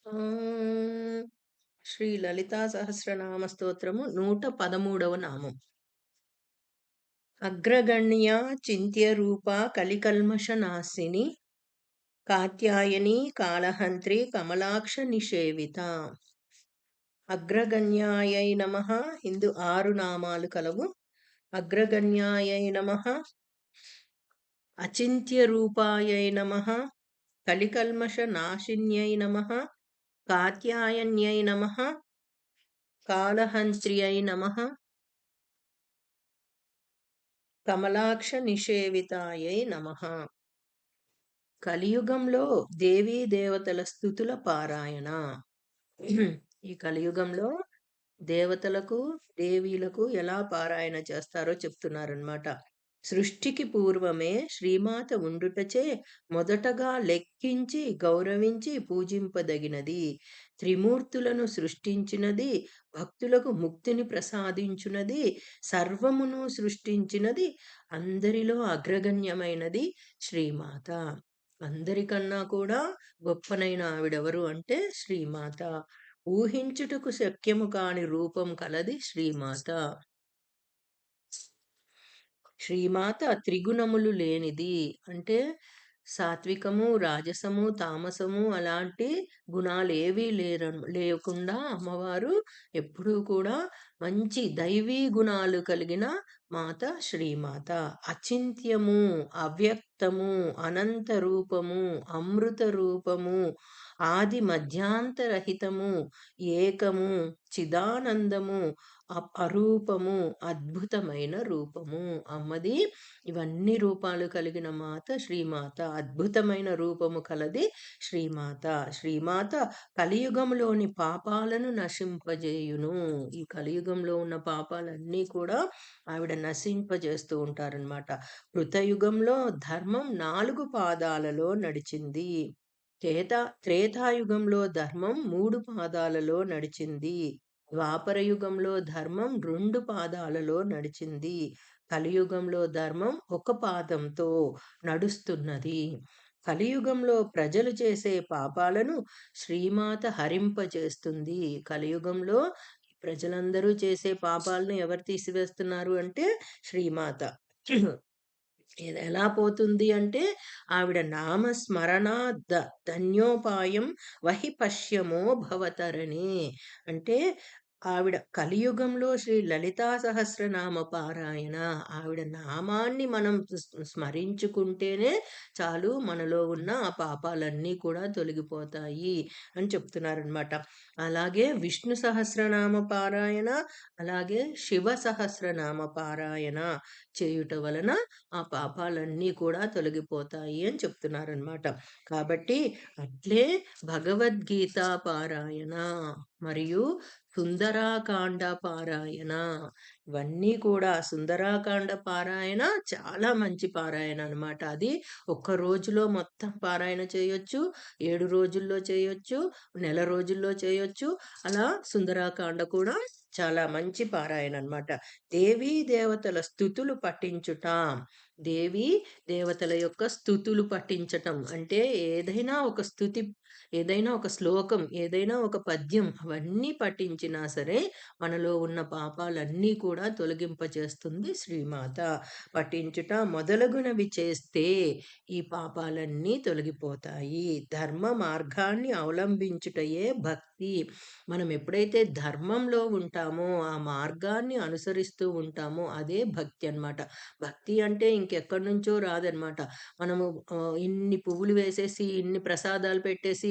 ఆహ్, శ్రీ లలితా సహస్రనామ స్తోత్రము 113వ నామం. అగ్రగణ్య చింత్యరూపా కలికల్మషనాశిని కాత్యాయని కాళహంత్రి కమలాక్ష నిషేవిత. అగ్రగణ్యాయై నమః. ఇందు 6 నామాలు కలవు. అగ్రగణ్యాయై నమః, అచింత్యరూపాయై నమః, కలికల్మషనాశిన్యై నమః, కాత్యాయన్యై నమః, కాళహంత్ర్యై నమః, కమలాక్ష నిషేవితాయై నమః. కలియుగంలో దేవీ దేవతల స్తుతుల పారాయణ. ఈ కలియుగంలో దేవతలకు దేవీలకు ఎలా పారాయణ చేస్తారో చెప్తున్నారన్నమాట. సృష్టికి పూర్వమే శ్రీమాత ఉండుటచే మొదటగా లెక్కించి గౌరవించి పూజింపదగినది. త్రిమూర్తులను సృష్టించినది, భక్తులకు ముక్తిని ప్రసాదించునది, సర్వమును సృష్టించినది, అందరిలో అగ్రగణ్యమైనది శ్రీమాత. అందరికన్నా కూడా గొప్పనైన ఆవిడెవరు అంటే శ్రీమాత. ఊహించుటకు శక్యము కాని రూపం కలది శ్రీమాత. శ్రీమాత త్రిగుణములు లేనిది. అంటే సాత్వికము, రాజసము, తామసము అలాంటి గుణాలేవీ లేకుండా అమ్మవారు ఎప్పుడూ కూడా మంచి దైవీ గుణాలు కలిగిన మాత శ్రీమాత. అచింత్యము, అవ్యక్తము, అనంత రూపము, అమృత రూపము, ఆది మధ్యాంతరహితము, ఏకము, చిదానందము, అరూపము, అద్భుతమైన రూపము అమ్మది. ఇవన్నీ రూపాలు కలిగిన మాత శ్రీమాత. అద్భుతమైన రూపము కలది శ్రీమాత. శ్రీమాత కలియుగంలోని పాపాలను నశింపజేయును. ఈ కలియుగంలో ఉన్న పాపాలన్నీ కూడా ఆవిడ నశింపజేస్తూ ఉంటారనమాట. కృతయుగంలో ధర్మం 4 పాదాలలో నడిచింది. త్రేతాయుగంలో ధర్మం 3 పాదాలలో నడిచింది. ద్వాపర యుగంలో ధర్మం 2 పాదాలలో నడిచింది. కలియుగంలో ధర్మం 1 పాదంతో నడుస్తున్నది. కలియుగంలో ప్రజలు చేసే పాపాలను శ్రీమాత హరింపజేస్తుంది. కలియుగంలో ప్రజలందరూ చేసే పాపాలను ఎవరు తీసివేస్తున్నారు అంటే శ్రీమాత. ఇది ఎలా పోతుంది అంటే ఆవిడ నామస్మరణ ధన్యోపాయం వహి పశ్యమో భవతరణే. అంటే ఆవిడ కలియుగంలో శ్రీ లలితా సహస్రనామ పారాయణ. ఆవిడ నామాన్ని మనం స్మరించుకుంటేనే చాలు, మనలో ఉన్న ఆ పాపాలన్నీ కూడా తొలగిపోతాయి అని చెప్తున్నారనమాట. అలాగే విష్ణు సహస్రనామ పారాయణ, అలాగే శివ సహస్రనామ పారాయణ చేయుట వలన ఆ పాపాలన్నీ కూడా తొలగిపోతాయి అని చెప్తున్నారనమాట. కాబట్టి అట్లే భగవద్గీత పారాయణ మరియు సుందరాకాండ పారాయణ, ఇవన్నీ కూడా సుందరాకాండ పారాయణ చాలా మంచి పారాయణ అనమాట. అది ఒక్క రోజులో మొత్తం పారాయణ చేయొచ్చు, 7 రోజుల్లో చేయొచ్చు, నెల రోజుల్లో చేయొచ్చు. అలా సుందరాకాండ కూడా చాలా మంచి పారాయణ అనమాట. దేవీ దేవతల స్తుతులు పఠించుట. దేవీ దేవతల యొక్క స్తుతులు పఠించటం అంటే ఏదైనా ఒక స్తుతి, ఏదైనా ఒక శ్లోకం, ఏదైనా ఒక పద్యం అవన్నీ పఠించినా సరే మనలో ఉన్న పాపాలన్నీ కూడా తొలగింపచేస్తుంది శ్రీమాత. పఠించుట మొదలగునవి చేస్తే ఈ పాపాలన్నీ తొలగిపోతాయి. ధర్మ మార్గాన్ని అవలంబించుటయే భక్తి. మనం ఎప్పుడైతే ధర్మంలో ఉంటామో, ఆ మార్గాన్ని అనుసరిస్తూ ఉంటామో అదే భక్తి అన్నమాట. భక్తి అంటే ఇంకెక్కడి నుంచో రాదనమాట. మనము ఇన్ని పువ్వులు వేసేసి, ఇన్ని ప్రసాదాలు పెట్టేసి,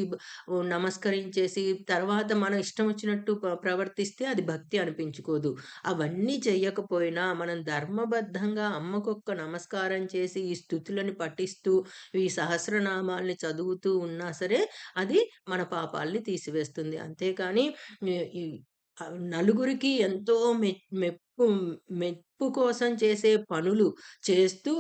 నమస్కరించేసి, తర్వాత మన ఇష్టం వచ్చినట్టు ప్రవర్తిస్తే అది భక్తి అనిపించుకోదు. అవన్నీ చెయ్యకపోయినా మనం ధర్మబద్ధంగా అమ్మకొక్క నమస్కారం చేసి, ఈ స్తుతులను పఠిస్తూ, ఈ సహస్రనామాల్ని చదువుతూ ఉన్నా సరే అది మన పాపాల్ని తీసివేస్తుంది. అంతేకాని ఈ ఈ నలుగురికి ఎంతో మెప్పు కోసం చేసే పనులు చేస్తూ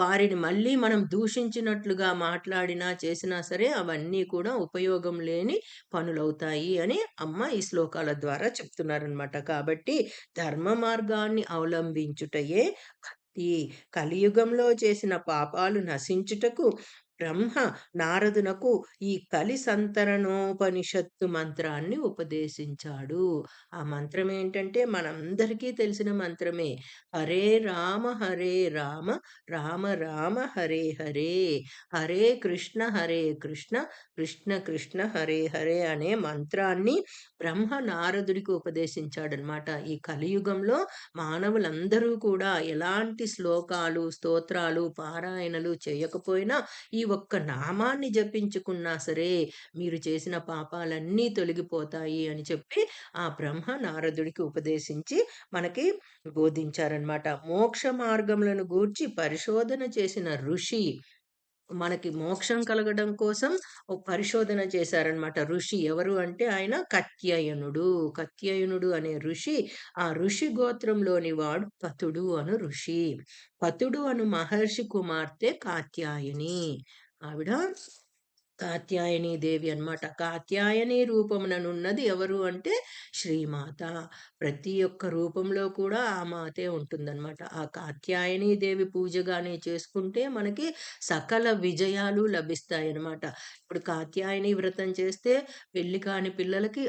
వారిని మళ్ళీ మనం దూషించినట్లుగా మాట్లాడినా చేసినా సరే అవన్నీ కూడా ఉపయోగం లేని పనులవుతాయి అని అమ్మ ఈ శ్లోకాల ద్వారా చెప్తున్నారనమాట. కాబట్టి ధర్మ మార్గాన్ని అవలంబించుటయే భక్తి. కలియుగంలో చేసిన పాపాలు నశించుటకు బ్రహ్మ నారదునకు ఈ కలి సంతరణోపనిషత్తు మంత్రాన్ని ఉపదేశించాడు. ఆ మంత్రం ఏంటంటే మనందరికీ తెలిసిన మంత్రమే. హరే రామ హరే రామ, రామ రామ హరే హరే, హరే కృష్ణ, కృష్ణ కృష్ణ హరే హరే అనే మంత్రాన్ని బ్రహ్మ నారదుడికి ఉపదేశించాడనమాట. ఈ కలియుగంలో మానవులందరూ కూడా ఎలాంటి శ్లోకాలు, స్తోత్రాలు, పారాయణలు చేయకపోయినా ఈ ఒక్క నామాన్ని జపించుకున్నా సరే మీరు చేసిన పాపాలన్నీ తొలగిపోతాయి అని చెప్పి ఆ బ్రహ్మ నారదుడికి ఉపదేశించి మనకి బోధించారనమాట. మోక్ష మార్గములను గూర్చి పరిశోధన చేసిన ఋషి మనకి మోక్షం కలగడం కోసం ఓ పరిశోధన చేశారనమాట. ఋషి ఎవరు అంటే ఆయన కత్యయనుడు. కత్యయనుడు అనే ఋషి, ఆ ఋషి గోత్రంలోని వాడు పతుడు అను ఋషి. పతుడు అను మహర్షి కుమార్తె కాత్యాయని. ఆవిడ కాత్యాయని దేవి అన్నమాట. కాత్యాయని రూపముననున్నది ఎవరు అంటే శ్రీమాత. ప్రతి ఒక్క రూపంలో కూడా ఆ మాతే ఉంటుందన్నమాట. ఆ కాత్యాయని దేవి పూజ గాని చేసుకుంటే మనకి సకల విజయాలు లభిస్తాయన్నమాట. ఇప్పుడు కాత్యాయని వ్రతం చేస్తే పెళ్లి కాని పిల్లలకి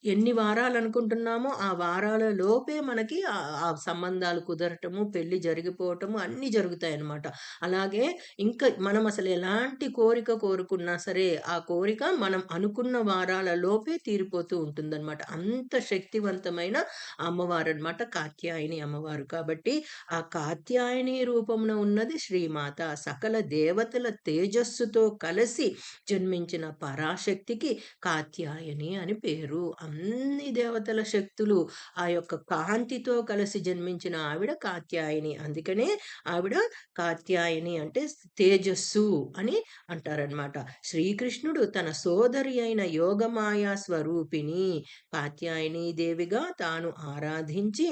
ఎన్ని వారాలనుకుంటున్నామో ఆ వారాల లోపే మనకి ఆ సంబంధాలు కుదరటము, పెళ్లి జరిగిపోవటము అన్నీ జరుగుతాయన్నమాట. అలాగే ఇంకా మనం అసలు ఎలాంటి కోరిక కోరుకున్నా సరే, ఆ కోరిక మనం అనుకున్న వారాల లోపే తీరిపోతూ ఉంటుందన్నమాట. అంత శక్తివంతమైన అమ్మవారన్నమాట కాత్యాయని అమ్మవారు. కాబట్టి ఆ కాత్యాయని రూపమున ఉన్నది శ్రీమాత. సకల దేవతల తేజస్సుతో కలిసి జన్మించిన పరాశక్తికి కాత్యాయని అని పేరు. అన్ని దేవతల శక్తులు ఆ యొక్క కాంతితో కలిసి జన్మించిన ఆవిడ కాత్యాయని. అందుకనే ఆవిడ కాత్యాయని అంటే తేజస్సు అని అంటారనమాట. శ్రీకృష్ణుడు తన సోదరి అయిన యోగమాయా స్వరూపిణి కాత్యాయని దేవిగా తాను ఆరాధించి,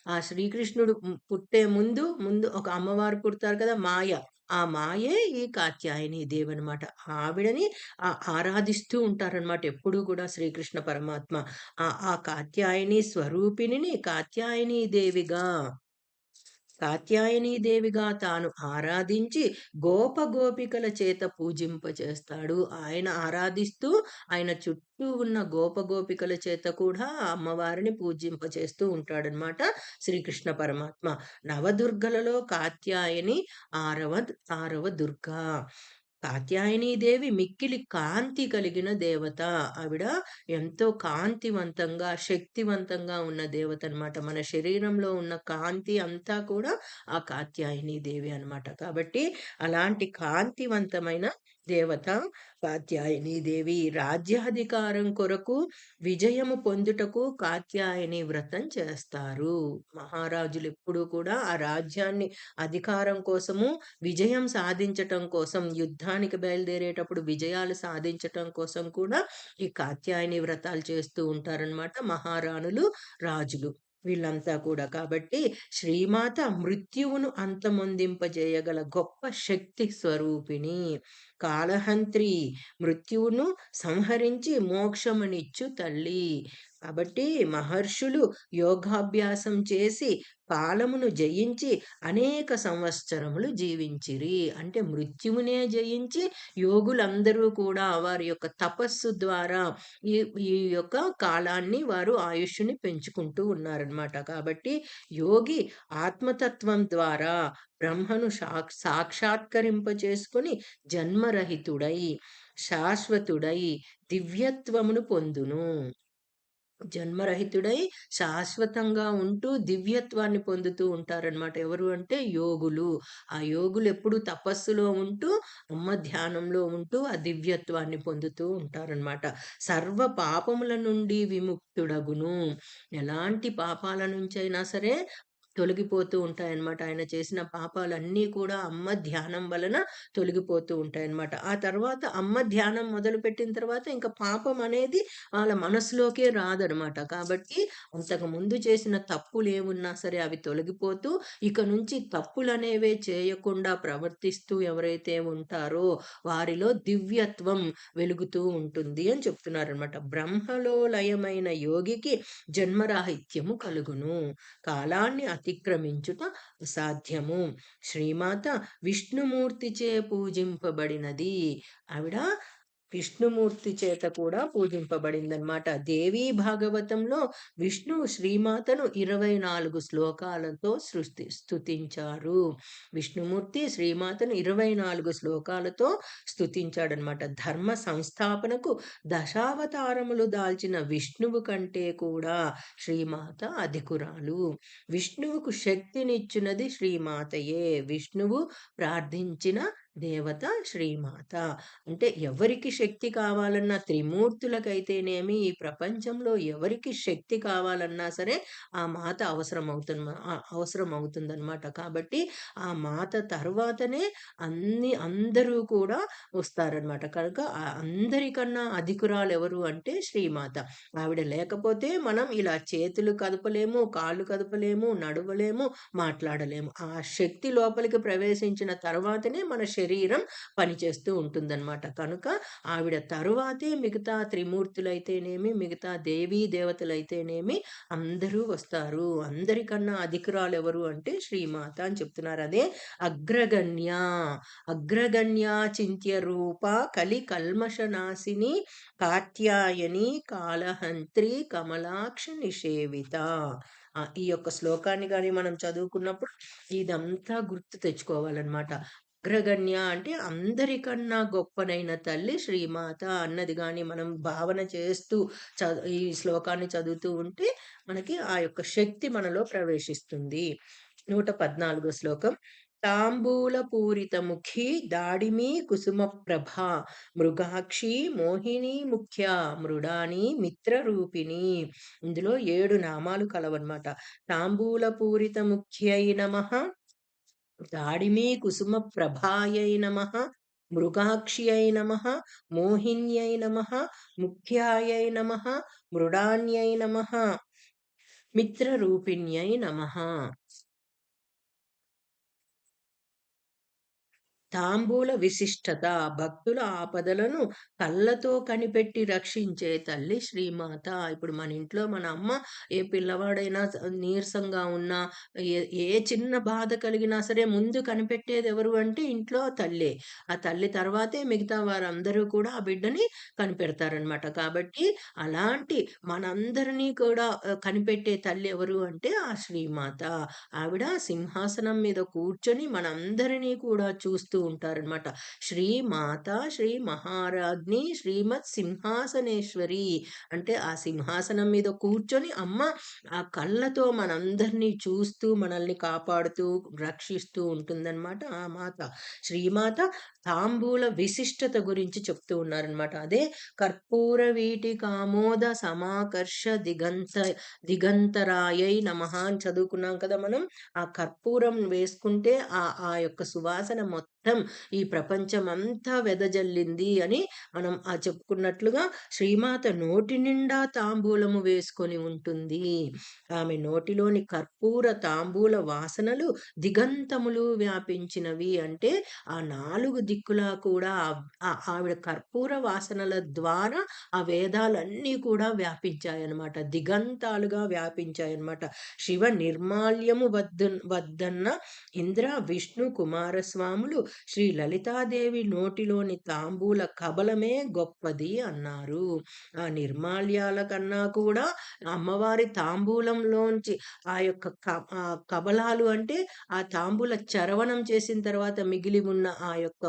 ఆ శ్రీకృష్ణుడు పుట్టే ముందు ఒక అమ్మవారు పుడతారు కదా మాయ. ఆ మాయే ఈ కాత్యాయని దేవనమాట. ఆవిడని ఆరాధిస్తూ ఉంటారనమాట ఎప్పుడూ కూడా శ్రీకృష్ణ పరమాత్మ. ఆ కాత్యాయని స్వరూపిణిని కాత్యాయనీ దేవిగా తాను ఆరాధించి గోపగోపికల చేత పూజింపచేస్తాడు. ఆయన ఆరాధిస్తూ ఆయన చుట్టూ ఉన్న గోపగోపికల చేత కూడా ఆ అమ్మవారిని పూజింపచేస్తూ ఉంటాడనమాట శ్రీకృష్ణ పరమాత్మ. నవదుర్గలలో కాత్యాయని ఆరవ ఆరవ దుర్గా. కాత్యాయనీదేవి మిక్కిలి కాంతి కలిగిన దేవత. ఆవిడ ఎంతో కాంతివంతంగా, శక్తివంతంగా ఉన్న దేవత అనమాట. మన శరీరంలో ఉన్న కాంతి అంతా కూడా ఆ కాత్యాయని దేవి అనమాట. కాబట్టి అలాంటి కాంతివంతమైన దేవత కాత్యాయని దేవి. రాజ్యాధికారం కొరకు విజయము పొందుటకు కాత్యాయని వ్రతం చేస్తారు. మహారాజులు ఎప్పుడూ కూడా ఆ రాజ్యాన్ని అధికారం కోసము, విజయం సాధించటం కోసం, యుద్ధానికి బయలుదేరేటప్పుడు విజయాలు సాధించటం కోసం కూడా ఈ కాత్యాయని వ్రతాలు చేస్తూ ఉంటారనమాట మహారాణులు, రాజులు వీళ్ళంతా కూడా. కాబట్టి శ్రీమాత మృత్యువును అంతమొందింపజేయగల గొప్ప శక్తి స్వరూపిణి, కాలహంత్రి, మృత్యువును సంహరించి మోక్షమునిచ్చు తల్లి. కాబట్టి మహర్షులు యోగాభ్యాసం చేసి కాలమును జయించి అనేక సంవత్సరములు జీవించిరి. అంటే మృత్యువునే జయించి యోగులందరూ కూడా వారి యొక్క తపస్సు ద్వారా ఈ ఈ యొక్క కాలాన్ని వారు ఆయుష్ని పెంచుకుంటూ ఉన్నారనమాట. కాబట్టి యోగి ఆత్మతత్వం ద్వారా బ్రహ్మను సాక్షాత్కరింప చేసుకొని జన్మరహితుడై, శాశ్వతుడై దివ్యత్వమును పొందును. జన్మరహితుడై శాశ్వతంగా ఉంటూ దివ్యత్వాన్ని పొందుతూ ఉంటారనమాట. ఎవరు అంటే యోగులు. ఆ యోగులు ఎప్పుడు తపస్సులో ఉంటూ, ధ్యానంలో ఉంటూ ఆ దివ్యత్వాన్ని పొందుతూ ఉంటారనమాట. సర్వ పాపముల నుండి విముక్తుడగును. ఎలాంటి పాపాల నుంచైనా సరే తొలగిపోతూ ఉంటాయన్నమాట. ఆయన చేసిన పాపాలన్నీ కూడా అమ్మ ధ్యానం వలన తొలగిపోతూ ఉంటాయన్నమాట. ఆ తర్వాత అమ్మ ధ్యానం మొదలుపెట్టిన తర్వాత ఇంక పాపం అనేది వాళ్ళ మనసులోకే రాదనమాట. కాబట్టి అంతకుముందు చేసిన తప్పులేమున్నా సరే అవి తొలగిపోతూ, ఇక నుంచి తప్పులనేవే చేయకుండా ప్రవర్తిస్తూ ఎవరైతే ఉంటారో వారిలో దివ్యత్వం వెలుగుతూ ఉంటుంది అని చెప్తున్నారనమాట. బ్రహ్మలో లయమైన యోగికి జన్మరాహిత్యము కలుగును. కాలాన్ని అతిక్రమించుట సాధ్యము. శ్రీమాత విష్ణుమూర్తిచే పూజింపబడినది. ఆవిడ విష్ణుమూర్తి చేత కూడా పూజింపబడిందనమాట. దేవీ భాగవతంలో విష్ణువు శ్రీమాతను 24 శ్లోకాలతో స్తుతించారు. విష్ణుమూర్తి శ్రీమాతను 24 శ్లోకాలతో స్తుతించాడనమాట. ధర్మ సంస్థాపనకు దశావతారములు దాల్చిన విష్ణువు కంటే కూడా శ్రీమాత అధికురాలు. విష్ణువుకు శక్తినిచ్చునది శ్రీమాతయే. విష్ణువు ప్రార్థించిన దేవత శ్రీమాత. అంటే ఎవరికి శక్తి కావాలన్నా, త్రిమూర్తులకైతేనేమి, ఈ ప్రపంచంలో ఎవరికి శక్తి కావాలన్నా సరే ఆ మాత అవసరం అవుతుందన్నమాట. కాబట్టి ఆ మాత తర్వాతనే అందరూ కూడా వస్తారనమాట. కనుక అందరికన్నా అధికురాలు ఎవరు అంటే శ్రీమాత. ఆవిడ లేకపోతే మనం ఇలా చేతులు కదపలేము, కాళ్ళు కదపలేము, నడవలేము, మాట్లాడలేము. ఆ శక్తి లోపలికి ప్రవేశించిన తర్వాతనే మన శరీరం పనిచేస్తూ ఉంటుందన్నమాట. కనుక ఆవిడ తరువాతే మిగతా త్రిమూర్తులైతేనేమి, మిగతా దేవీ దేవతలైతేనేమి అందరూ వస్తారు. అందరికన్నా అధికురాలు ఎవరు అంటే శ్రీమాత అని చెప్తున్నారు. అదే అగ్రగణ్య. అగ్రగణ్య చింత్య రూప కలి కల్మషనాశిని కాత్యాయని కాళహంత్రి కమలాక్ష నిషేవిత. ఈ యొక్క శ్లోకాన్ని గాని మనం చదువుకున్నప్పుడు ఇదంతా గుర్తు తెచ్చుకోవాలన్నమాట. అగ్రగణ్య అంటే అందరికన్నా గొప్పనైన తల్లి శ్రీమాత అన్నది గాని మనం భావన చేస్తూ ఈ శ్లోకాన్ని చదువుతూ ఉంటే మనకి ఆ యొక్క శక్తి మనలో ప్రవేశిస్తుంది. 114 శ్లోకం. తాంబూల పూరిత ముఖి దాడిమి కుసుమ ప్రభ మృగాక్షి మోహిని ముఖ్య మృడాని మిత్ర రూపిణి. ఇందులో 7 నామాలు కలవన్నమాట. తాంబూల పూరిత ముఖ్యై నమః, దాడిమి కుసుమ ప్రభాయై నమః, మృగాక్ష్యై నమః, మోహిన్యై నమః, ముఖ్యాయై నమః, మృడాన్యై నమః, మిత్రరూపిణ్యై నమః. తాంబూల విశిష్టత. భక్తుల ఆపదలను కళ్ళతో కనిపెట్టి రక్షించే తల్లి శ్రీమాత. ఇప్పుడు మన ఇంట్లో మన అమ్మ ఏ పిల్లవాడైనా నీరసంగా ఉన్నా, ఏ చిన్న బాధ కలిగినా సరే ముందు కనిపెట్టేది ఎవరు అంటే ఇంట్లో తల్లే. ఆ తల్లి తర్వాతే మిగతా వారందరూ కూడా ఆ బిడ్డని కనిపెడతారనమాట. కాబట్టి అలాంటి మనందరినీ కూడా కనిపెట్టే తల్లి ఎవరు అంటే ఆ శ్రీమాత. ఆవిడ సింహాసనం మీద కూర్చొని మనందరినీ కూడా చూస్తూ ఉంటారనమాట. శ్రీమాత శ్రీ మహారాజ్ని శ్రీమత్ సింహాసనేశ్వరి. అంటే ఆ సింహాసనం మీద కూర్చొని అమ్మ ఆ కళ్ళతో మనందరినీ చూస్తూ మనల్ని కాపాడుతూ రక్షిస్తూ ఉంటుందన్నమాట ఆ మాత. శ్రీమాత తాంబూల విశిష్టత గురించి చెప్తూ ఉన్నారనమాట. అదే కర్పూర వీటి కామోద సమాకర్ష దిగంతరాయై నమః అని చదువుకున్నాం కదా మనం. ఆ కర్పూరం వేసుకుంటే ఆ యొక్క సువాసన మొత్తం ఈ ప్రపంచం అంతా వెదజల్లింది అని మనం చెప్పుకున్నట్లుగా శ్రీమాత నోటి నిండా తాంబూలము వేసుకొని ఉంటుంది. ఆమె నోటిలోని కర్పూర తాంబూల వాసనలు దిగంతములు వ్యాపించినవి. అంటే ఆ 4 దిక్కులా కూడా ఆవిడ కర్పూర వాసనల ద్వారా ఆ వేదాలన్నీ కూడా వ్యాపించాయన్నమాట. దిగంతాలుగా వ్యాపించాయన్నమాట. శివ నిర్మాల్యము వద్దన్న ఇంద్ర విష్ణు కుమారస్వాములు శ్రీ లలితాదేవి నోటిలోని తాంబూల కబలమే గొప్పది అన్నారు. ఆ నిర్మాల్యాల కన్నా కూడా అమ్మవారి తాంబూలంలోంచి ఆ యొక్క కబలాలు అంటే ఆ తాంబూల చరవణం చేసిన తర్వాత మిగిలి ఉన్న ఆ యొక్క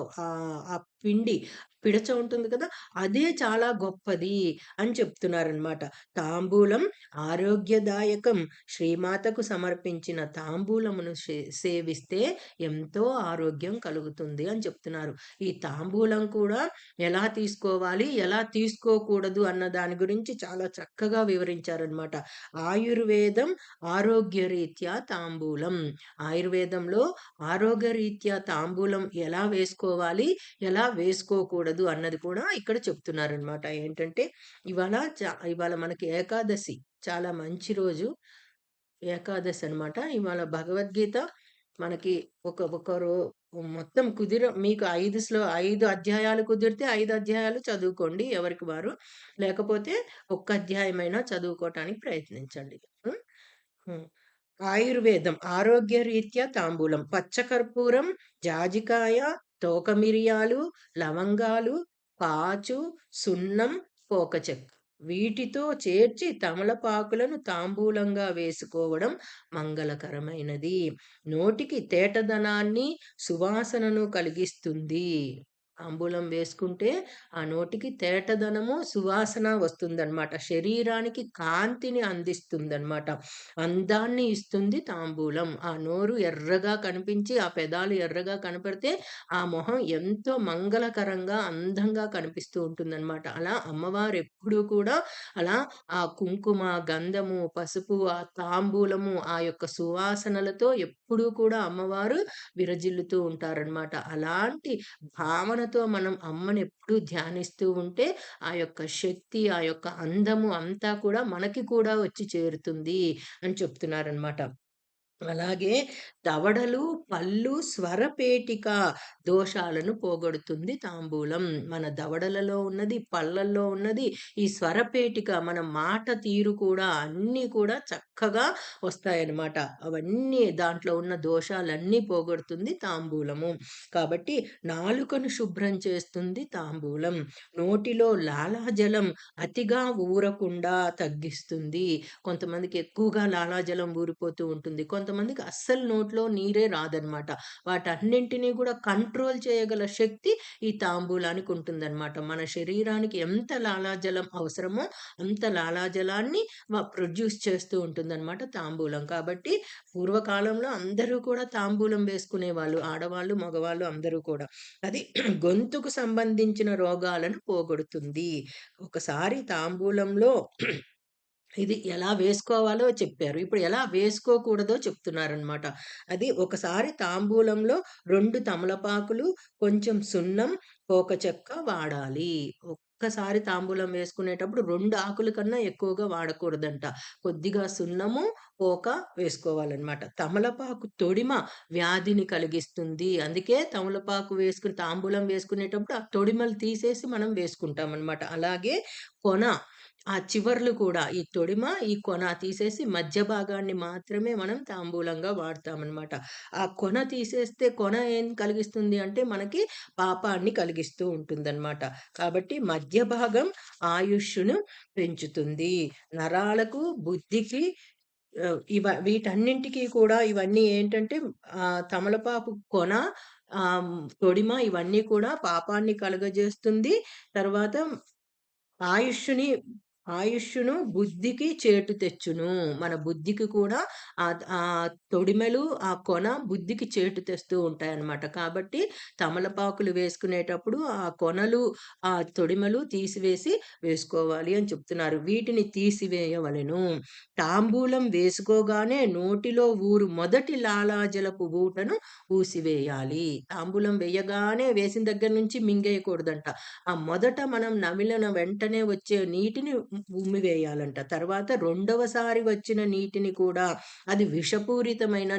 ఆ పిండి పిడచ ఉంటుంది కదా, అదే చాలా గొప్పది అని చెప్తున్నారనమాట. తాంబూలం ఆరోగ్యదాయకం. శ్రీమాతకు సమర్పించిన తాంబూలమును సేవిస్తే ఎంతో ఆరోగ్యం కలుగుతుంది అని చెప్తున్నారు. ఈ తాంబూలం కూడా ఎలా తీసుకోవాలి, ఎలా తీసుకోకూడదు అన్న దాని గురించి చాలా చక్కగా వివరించారనమాట. ఆయుర్వేదం ఆరోగ్యరీత్యా తాంబూలం. ఆయుర్వేదంలో ఆరోగ్యరీత్యా తాంబూలం ఎలా వేసుకోవాలి, ఎలా వేసుకోకూడదు అన్నది కూడా ఇక్కడ చెప్తున్నారనమాట. ఏంటంటే ఇవాళ మనకి ఏకాదశి, చాలా మంచి రోజు ఏకాదశి అనమాట. ఇవాళ భగవద్గీత మనకి ఒకరు మొత్తం మీకు 5 అధ్యాయాలు కుదిరితే 5 అధ్యాయాలు చదువుకోండి ఎవరికి వారు. లేకపోతే ఒక్క అధ్యాయమైనా చదువుకోవటానికి ప్రయత్నించండి. ఆయుర్వేదం ఆరోగ్యరీత్యా తాంబూలం. పచ్చకర్పూరం, జాజికాయ, తోక మిరియాలు, లవంగాలు, పాచు, సున్నం, పోకచెక్క. వీటితో చేర్చి తమలపాకులను తాంబూలంగా వేసుకోవడం మంగళకరమైనది. నోటికి తేటదనాన్ని, సువాసనను కలిగిస్తుంది. తాంబూలం వేసుకుంటే ఆ నోటికి తేటదనము, సువాసన వస్తుందనమాట. శరీరానికి కాంతిని అందిస్తుందనమాట. అందాన్ని ఇస్తుంది తాంబూలం. ఆ నోరు ఎర్రగా కనిపించి, ఆ పెదాలు ఎర్రగా కనపడితే, ఆ మొహం ఎంతో మంగళకరంగా, అందంగా కనిపిస్తూ ఉంటుందనమాట. అలా అమ్మవారు ఎప్పుడూ కూడా అలా ఆ కుంకుమ, గంధము, పసుపు, ఆ తాంబూలము, ఆ యొక్క సువాసనలతో ఎప్పుడూ కూడా అమ్మవారు విరజిల్లుతూ ఉంటారనమాట. అలాంటి భావనతో మనం అమ్మని ఎప్పుడూ ధ్యానిస్తూ ఉంటే, ఆ యొక్క శక్తి, ఆ యొక్క అందము అంతా కూడా మనకి కూడా వచ్చి చేరుతుంది అని చెప్తున్నారనమాట. అలాగే దవడలు, పళ్ళు, స్వరపేటిక దోషాలను పోగొడుతుంది తాంబూలం. మన దవడలలో ఉన్నది, పళ్ళల్లో ఉన్నది, ఈ స్వరపేటిక మన మాట తీరు కూడా అన్నీ కూడా చక్కగా వస్తాయన్నమాట. అవన్నీ దాంట్లో ఉన్న దోషాలన్నీ పోగొడుతుంది తాంబూలము. కాబట్టి నాలుకను శుభ్రం చేస్తుంది తాంబూలం. నోటిలో లాలాజలం అతిగా ఊరకుండా తగ్గిస్తుంది. కొంతమందికి ఎక్కువగా లాలాజలం ఊరిపోతూ ఉంటుంది. కొంతమందికి అస్సలు నోట్లో నీరే రాదనమాట. వాటన్నింటిని గూడా కంట్రోల్ చేయగల శక్తి ఈ తాంబూలానికి ఉంటుందనమాట. మన శరీరానికి ఎంత లాలాజలం అవసరమో అంత లాలాజలాన్ని ప్రొడ్యూస్ చేస్తూ ఉంటుందనమాట తాంబూలం. కాబట్టి పూర్వకాలంలో అందరూ కూడా తాంబూలం వేసుకునేవాళ్ళు. ఆడవాళ్ళు, మగవాళ్ళు అందరూ కూడా. అది గొంతుకు సంబంధించిన రోగాలను పోగొడుతుంది. ఒకసారి తాంబూలంలో ఇది ఎలా వేసుకోవాలో చెప్పారు. ఇప్పుడు ఎలా వేసుకోకూడదో చెప్తున్నారనమాట. అది ఒకసారి తాంబూలంలో 2 తమలపాకులు, కొంచెం సున్నం, పోక చెక్క వాడాలి. ఒక్కసారి తాంబూలం వేసుకునేటప్పుడు 2 ఆకుల కన్నా ఎక్కువగా వాడకూడదంట. కొద్దిగా సున్నము, పోక వేసుకోవాలనమాట. తమలపాకు తొడిమ వ్యాధిని కలిగిస్తుంది. అందుకే తమలపాకు వేసుకొని తాంబూలం వేసుకునేటప్పుడు ఆ తొడిమలు తీసేసి మనం వేసుకుంటామనమాట. అలాగే కొన ఆ చివర్లు కూడా ఈ తొడిమ, ఈ కొన తీసేసి మధ్య భాగాన్ని మాత్రమే మనం తాంబూలంగా వాడతామనమాట. ఆ కొన తీసేస్తే కొన ఏం కలిగిస్తుంది అంటే మనకి పాపాన్ని కలిగిస్తూ ఉంటుందనమాట. కాబట్టి మధ్య భాగం ఆయుష్షును పెంచుతుంది. నరాలకు, బుద్ధికి వీటన్నింటికి కూడా ఇవన్నీ ఏంటంటే తమలపాకు కొన, తొడిమ ఇవన్నీ కూడా పాపాన్ని కలుగజేస్తుంది. తర్వాత ఆయుష్షుని ఆయుష్షును బుద్ధికి చేటు తెచ్చును. మన బుద్ధికి కూడా తొడిమలు, ఆ కొన బుద్ధికి చేటు తెస్తూ ఉంటాయన్నమాట. కాబట్టి తమలపాకులు వేసుకునేటప్పుడు ఆ కొనలు, ఆ తొడిమలు తీసివేసి వేసుకోవాలి అని చెప్తున్నారు. వీటిని తీసివేయవలెను. తాంబూలం వేసుకోగానే నోటిలో ఊరు మొదటి లాలాజలపు ఊటను ఊసివేయాలి. తాంబూలం వేయగానే వేసిన దగ్గర నుంచి మింగేయకూడదంట. ఆ మొదట మనం నమిలిన వెంటనే వచ్చే నీటిని ఉమ్మివేయాలంట. తర్వాత రెండవసారి వచ్చిన నీటిని కూడా అది విషపూరితమైన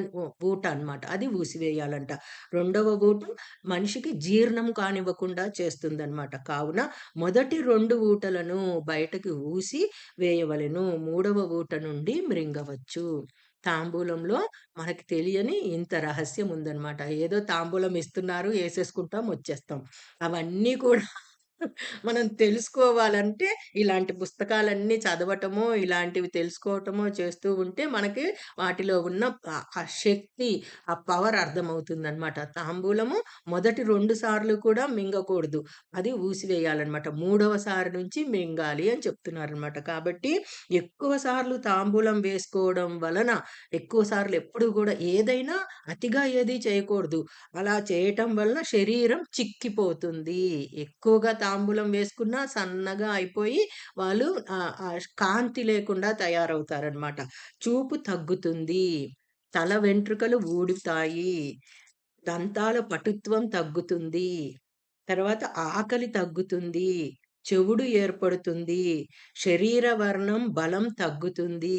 ఊట అన్నమాట. అది ఊసివేయాలంట. రెండవ ఊట మనిషికి జీర్ణం కానివ్వకుండా చేస్తుందన్నమాట. కావున మొదటి 2 ఊటలను బయటకి ఊసి వేయవలెను. మూడవ ఊట నుండి మృంగవచ్చు. తాంబూలంలో మనకి తెలియని ఇంత రహస్యం ఉందన్నమాట. ఏదో తాంబూలం ఇస్తున్నారు, ఏసేసుకుంటాం, వచ్చేస్తాం. అవన్నీ కూడా మనం తెలుసుకోవాలంటే ఇలాంటి పుస్తకాలన్నీ చదవటమో, ఇలాంటివి తెలుసుకోవటమో చేస్తూ ఉంటే మనకి వాటిలో ఉన్న ఆ శక్తి, ఆ పవర్ అర్థమవుతుందనమాట. తాంబూలము మొదటి 2 సార్లు కూడా మింగకూడదు. అది ఊసివేయాలనమాట. మూడవసారి నుంచి మింగాలి అని చెప్తున్నారనమాట. కాబట్టి ఎక్కువ సార్లు తాంబూలం వేసుకోవడం వలన ఎక్కువ సార్లు ఎప్పుడు గూడా ఏదైనా అతిగా ఏది చేయకూడదు. అలా చేయటం వలన శరీరం చిక్కిపోతుంది. ఎక్కువగా తాంబూలం వేసుకున్నా సన్నగా అయిపోయి వాళ్ళు కాంతి లేకుండా తయారవుతారనమాట. చూపు తగ్గుతుంది. తల వెంట్రుకలు ఊడుతాయి. దంతాల పటుత్వం తగ్గుతుంది. తర్వాత ఆకలి తగ్గుతుంది. చెవుడు ఏర్పడుతుంది. శరీర వర్ణం బలం తగ్గుతుంది.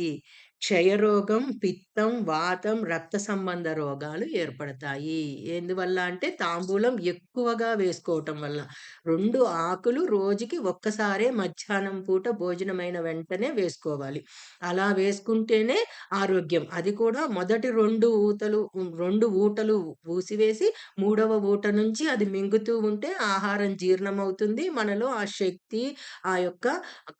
క్షయరోగం, పిత్తం, వాతం, రక్త సంబంధ రోగాలు ఏర్పడతాయి. ఎందువల్ల అంటే తాంబూలం ఎక్కువగా వేసుకోవటం వల్ల. 2 ఆకులు రోజుకి ఒక్కసారే మధ్యాహ్నం పూట భోజనమైన వెంటనే వేసుకోవాలి. అలా వేసుకుంటేనే ఆరోగ్యం. అది కూడా మొదటి 2 ఊటలు ఊసివేసి, మూడవ ఊట నుంచి అది మింగుతూ ఉంటే ఆహారం జీర్ణమవుతుంది. మనలో ఆ శక్తి, ఆ యొక్క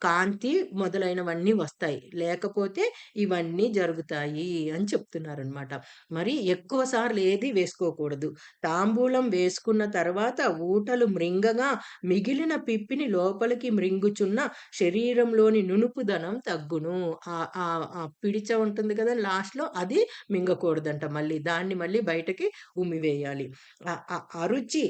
కాంతి మొదలైనవన్నీ వస్తాయి. లేకపోతే ఇవన్నీ జరుగుతాయి అని చెప్తున్నారనమాట. మరి ఎక్కువ సార్లు ఏది వేసుకోకూడదు. తాంబూలం వేసుకున్న తర్వాత ఊటలు మృంగగా మిగిలిన పిప్పిని లోపలికి మృంగుచున్న శరీరంలోని నునుపుదనం తగ్గును. ఆ పిడిచ ఉంటుంది కదా! లాస్ట్‌లో అది మింగకూడదంట మళ్ళీ. దాన్ని మళ్ళీ బయటకి ఉమ్మివేయాలి. ఆహ్, ఆహ్, అరుచి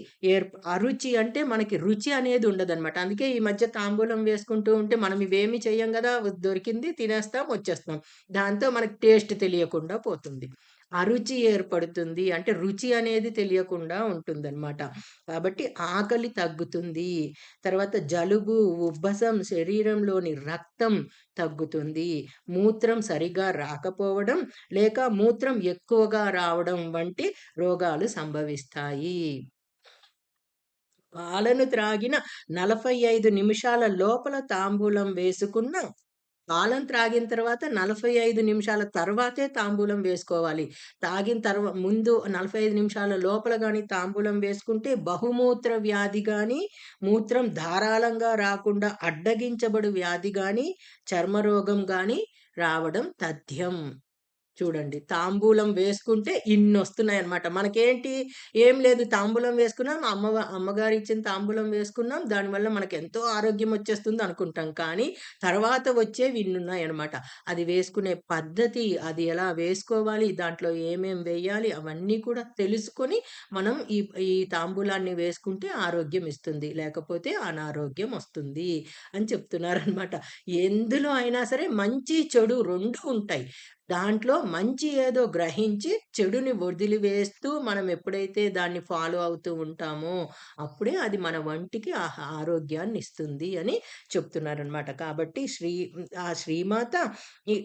అరుచి అంటే మనకి రుచి అనేది ఉండదనమాట. అందుకే ఈ మధ్య తాంబూలం వేసుకుంటూ ఉంటే మనం ఇవేమి చెయ్యం గదా! దొరికింది తినేస్తాం, వచ్చేస్తాం. దాంతో మనకు టేస్ట్ తెలియకుండా పోతుంది. అరుచి ఏర్పడుతుంది. అంటే రుచి అనేది తెలియకుండా ఉంటుందనమాట. కాబట్టి ఆకలి తగ్గుతుంది. తర్వాత జలుబు, ఉబ్బసం, శరీరంలోని రక్తం తగ్గుతుంది. మూత్రం సరిగ్గా రాకపోవడం, లేక మూత్రం ఎక్కువగా రావడం వంటి రోగాలు సంభవిస్తాయి. పాలను త్రాగిన 45 నిమిషాల లోపల తాంబూలం వేసుకున్న పాలను త్రాగిన తర్వాత 45 నిమిషాల తర్వాతే తాంబూలం వేసుకోవాలి. తాగిన ముందు 45 నిమిషాల లోపల గాని తాంబూలం వేసుకుంటే బహుమూత్ర వ్యాధి గాని, మూత్రం ధారాళంగా రాకుండా అడ్డగించబడు వ్యాధి గాని, చర్మరోగం గాని రావడం తథ్యం. చూడండి. తాంబూలం వేసుకుంటే ఇన్నొస్తున్నాయన్నమాట. మనకేంటి ఏం లేదు తాంబూలం వేసుకున్నాం. అమ్మగారిచ్చిన తాంబూలం వేసుకున్నాం. దానివల్ల మనకెంతో ఆరోగ్యం వచ్చేస్తుంది అనుకుంటాం. కానీ తర్వాత వచ్చేవి ఇన్నున్నాయన్నమాట. అది వేసుకునే పద్ధతి, అది ఎలా వేసుకోవాలి, దాంట్లో ఏమేం వేయాలి అవన్నీ కూడా తెలుసుకొని మనం ఈ తాంబూలాన్ని వేసుకుంటే ఆరోగ్యం ఇస్తుంది. లేకపోతే అనారోగ్యం వస్తుంది అని చెప్తున్నారన్నమాట. ఎందులో అయినా సరే మంచి, చెడు 2 ఉంటాయి. దాంట్లో మంచి ఏదో గ్రహించి, చెడుని వదిలివేస్తూ మనం ఎప్పుడైతే దాన్ని ఫాలో అవుతూ ఉంటామో, అప్పుడే అది మన వంటికి ఆరోగ్యాన్నిస్తుంది అని చెప్తున్నారనమాట. కాబట్టి ఆ శ్రీమాత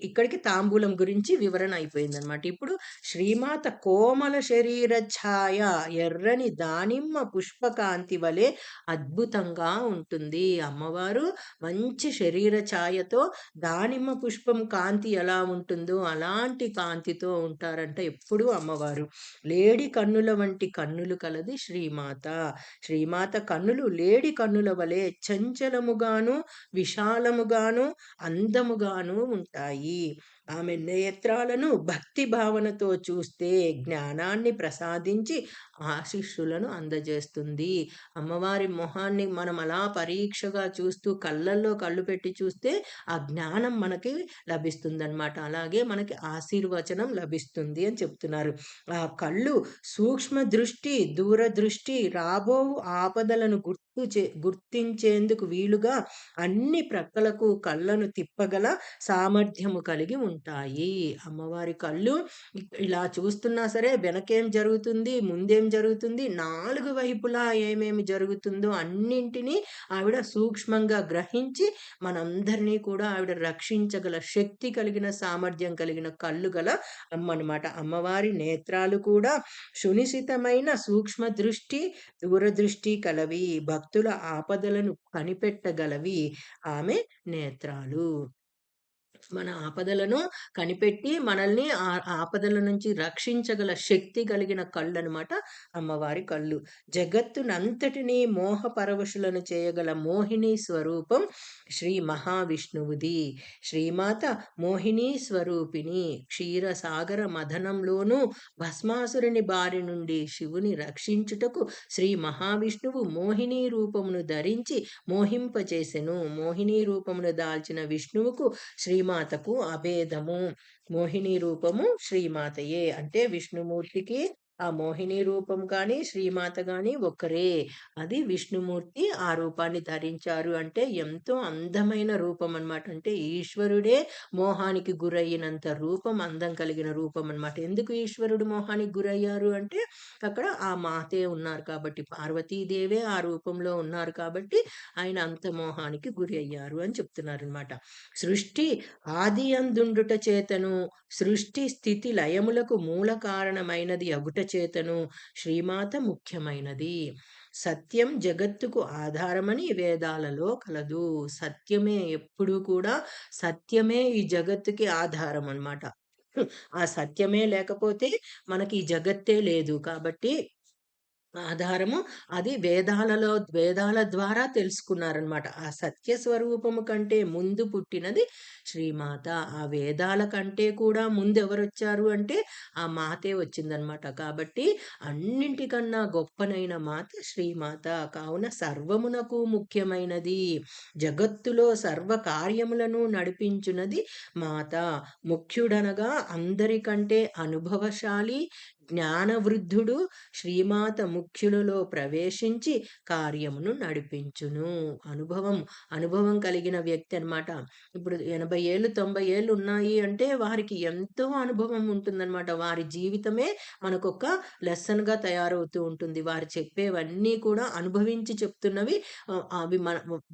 ఇక్కడికి తాంబూలం గురించి వివరణ అయిపోయిందనమాట. ఇప్పుడు శ్రీమాత కోమల శరీర ఛాయ ఎర్రని దానిమ్మ పుష్పకాంతి వలె అద్భుతంగా ఉంటుంది. అమ్మవారు మంచి శరీర ఛాయతో దానిమ్మ పుష్పం కాంతి ఎలా ఉంటుందో అలాంటి కాంతితో ఉంటారంట ఎప్పుడూ అమ్మవారు. లేడి కన్నుల వంటి కన్నులు కలది శ్రీమాత. శ్రీమాత కన్నులు లేడి కన్నుల వలె చంచలముగాను, విశాలముగాను, అందముగాను ఉంటాయి. ఆమె నేత్రాలను భక్తి భావనతో చూస్తే జ్ఞానాన్ని ప్రసాదించి ఆశీస్సులను అందజేస్తుంది. అమ్మవారి మొహాన్ని మనం అలా పరీక్షగా చూస్తూ కళ్ళల్లో కళ్ళు పెట్టి చూస్తే ఆ జ్ఞానం మనకి లభిస్తుందనమాట. అలాగే మనకి ఆశీర్వచనం లభిస్తుంది అని చెప్తున్నారు. ఆ కళ్ళు సూక్ష్మ దృష్టి, దూరదృష్టి, రాబోవు ఆపదలను గుర్తించేందుకు వీలుగా అన్ని ప్రక్కలకు కళ్ళను తిప్పగల సామర్థ్యము కలిగి ఉంటాయి. అమ్మవారి కళ్ళు ఇలా చూస్తున్నా సరే వెనకేం జరుగుతుంది, ముందేం జరుగుతుంది, 4 వైపులా ఏమేమి జరుగుతుందో అన్నింటినీ ఆవిడ సూక్ష్మంగా గ్రహించి మనందరినీ కూడా ఆవిడ రక్షించగల శక్తి కలిగిన, సామర్థ్యం కలిగిన కళ్ళు గల అమ్మనమాట. అమ్మవారి నేత్రాలు కూడా సునిశితమైన సూక్ష్మ దృష్టి, దూరదృష్టి కలవి. భక్తుల ఆపదలను కనిపెట్టగలవి ఆమె నేత్రాలు. మన ఆపదలను కనిపెట్టి మనల్ని ఆ ఆపదల నుంచి రక్షించగల శక్తి కలిగిన కళ్ళనమాట అమ్మవారి కళ్ళు. జగత్తునంతటినీ మోహపరవశులను చేయగల మోహిని స్వరూపం శ్రీ మహావిష్ణువుది. శ్రీమాత మోహిని స్వరూపిణి. క్షీరసాగర మథనంలోనూ భస్మాసురుని బారి నుండి శివుని రక్షించుటకు శ్రీ మహావిష్ణువు మోహిని రూపమును ధరించి మోహింపచేసెను. మోహిని రూపమును దాల్చిన విష్ణువుకు శ్రీమాతకు అభేదము. మోహిని రూపము శ్రీమాతయే. అంటే విష్ణుమూర్తికి ఆ మోహిని రూపం కానీ, శ్రీమాత గాని ఒక్కరే. అది విష్ణుమూర్తి ఆ రూపాన్ని ధరించారు అంటే ఎంతో అందమైన రూపం అన్నమాట. అంటే ఈశ్వరుడే మోహానికి గురయ్యినంత రూపం, అందం కలిగిన రూపం అన్నమాట. ఎందుకు ఈశ్వరుడు మోహానికి గురయ్యారు అంటే అక్కడ ఆ మాతే ఉన్నారు కాబట్టి, పార్వతీదేవే ఆ రూపంలో ఉన్నారు కాబట్టి ఆయన అంత మోహానికి గురి అయ్యారు అని చెప్తున్నారన్నమాట. సృష్టి ఆదియందుండుట చేతను, సృష్టి స్థితి లయములకు మూల కారణమైనది అగుట చేతను శ్రీమాత ముఖ్యమైనది. సత్యం జగత్తుకు ఆధారమని వేదాలలో కలదు. సత్యమే ఎప్పుడూ కూడా, సత్యమే ఈ జగత్తుకి ఆధారం అన్నమాట. ఆ సత్యమే లేకపోతే మనకి ఈ జగత్తే లేదు. కాబట్టి ఆధారము అది వేదాల ద్వారా తెలుసుకున్నారనమాట. ఆ సత్య స్వరూపము కంటే ముందు పుట్టినది శ్రీమాత. ఆ వేదాల కంటే కూడా ముందెవరొచ్చారు అంటే ఆ మాతే వచ్చిందనమాట. కాబట్టి అన్నింటికన్నా గొప్పనైన మాత శ్రీమాత. కావున సర్వమునకు ముఖ్యమైనది. జగత్తులో సర్వ కార్యములను నడిపించునది మాత. ముఖ్యుడనగా అందరికంటే అనుభవశాలి, జ్ఞానవృద్ధుడు శ్రీమాత ముఖ్యులలో ప్రవేశించి కార్యమును నడిపించును. అనుభవం కలిగిన వ్యక్తి అన్నమాట. ఇప్పుడు 80 ఏళ్ళు, 90 ఏళ్ళు ఉన్నాయి అంటే వారికి ఎంతో అనుభవం ఉంటుందన్నమాట. వారి జీవితమే మనకొక లెసన్‌గా తయారవుతూ ఉంటుంది. వారు చెప్పేవన్నీ కూడా అనుభవించి చెప్తున్నవి. అవి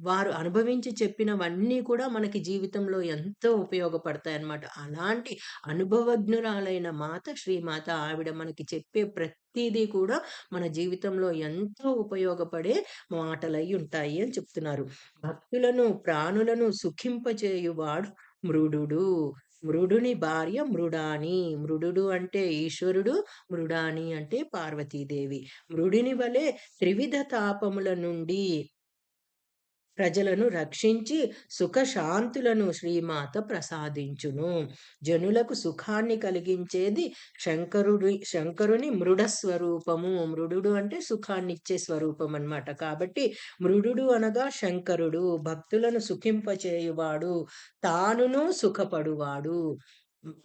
వారు అనుభవించి చెప్పినవన్నీ కూడా మనకి జీవితంలో ఎంతో ఉపయోగపడతాయన్నమాట. అలాంటి అనుభవజ్ఞురాలైన మాత శ్రీమాత. ఆవిడ మనకి చెప్పే ప్రతీదీ కూడా మన జీవితంలో ఎంతో ఉపయోగపడే మాటలయ్యుంటాయి అని చెప్తున్నారు. భక్తులను, ప్రాణులను సుఖింపచేయువాడు మృడుడు. మృడుని భార్య మృడాని. మృడుడు అంటే ఈశ్వరుడు, మృడాని అంటే పార్వతీదేవి. మృడుని వలె త్రివిధ తాపముల నుండి ప్రజలను రక్షించి సుఖశాంతులను శ్రీమాత ప్రసాదించును. జనులకు సుఖాన్ని కలిగించేది శంకరుని మృడ స్వరూపము. మృడుడు అంటే సుఖాన్నిచ్చే స్వరూపం అన్నమాట. కాబట్టి మృడుడు అనగా శంకరుడు. భక్తులను సుఖింపచేయువాడు, తానును సుఖపడువాడు.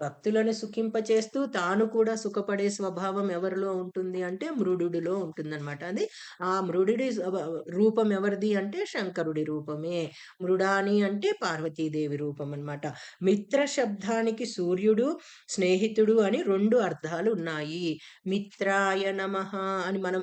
భక్తులను సుఖింపచేస్తూ తాను కూడా సుఖపడే స్వభావం ఎవరిలో ఉంటుంది అంటే మృడుడిలో ఉంటుందన్నమాట. అది ఆ మృడుడి రూపం ఎవరిది అంటే శంకరుడి రూపమే. మృడాని అంటే పార్వతీదేవి రూపం అన్నమాట. మిత్ర శబ్దానికి సూర్యుడు, స్నేహితుడు అని 2 అర్థాలు ఉన్నాయి. మిత్రాయ నమః అని మనం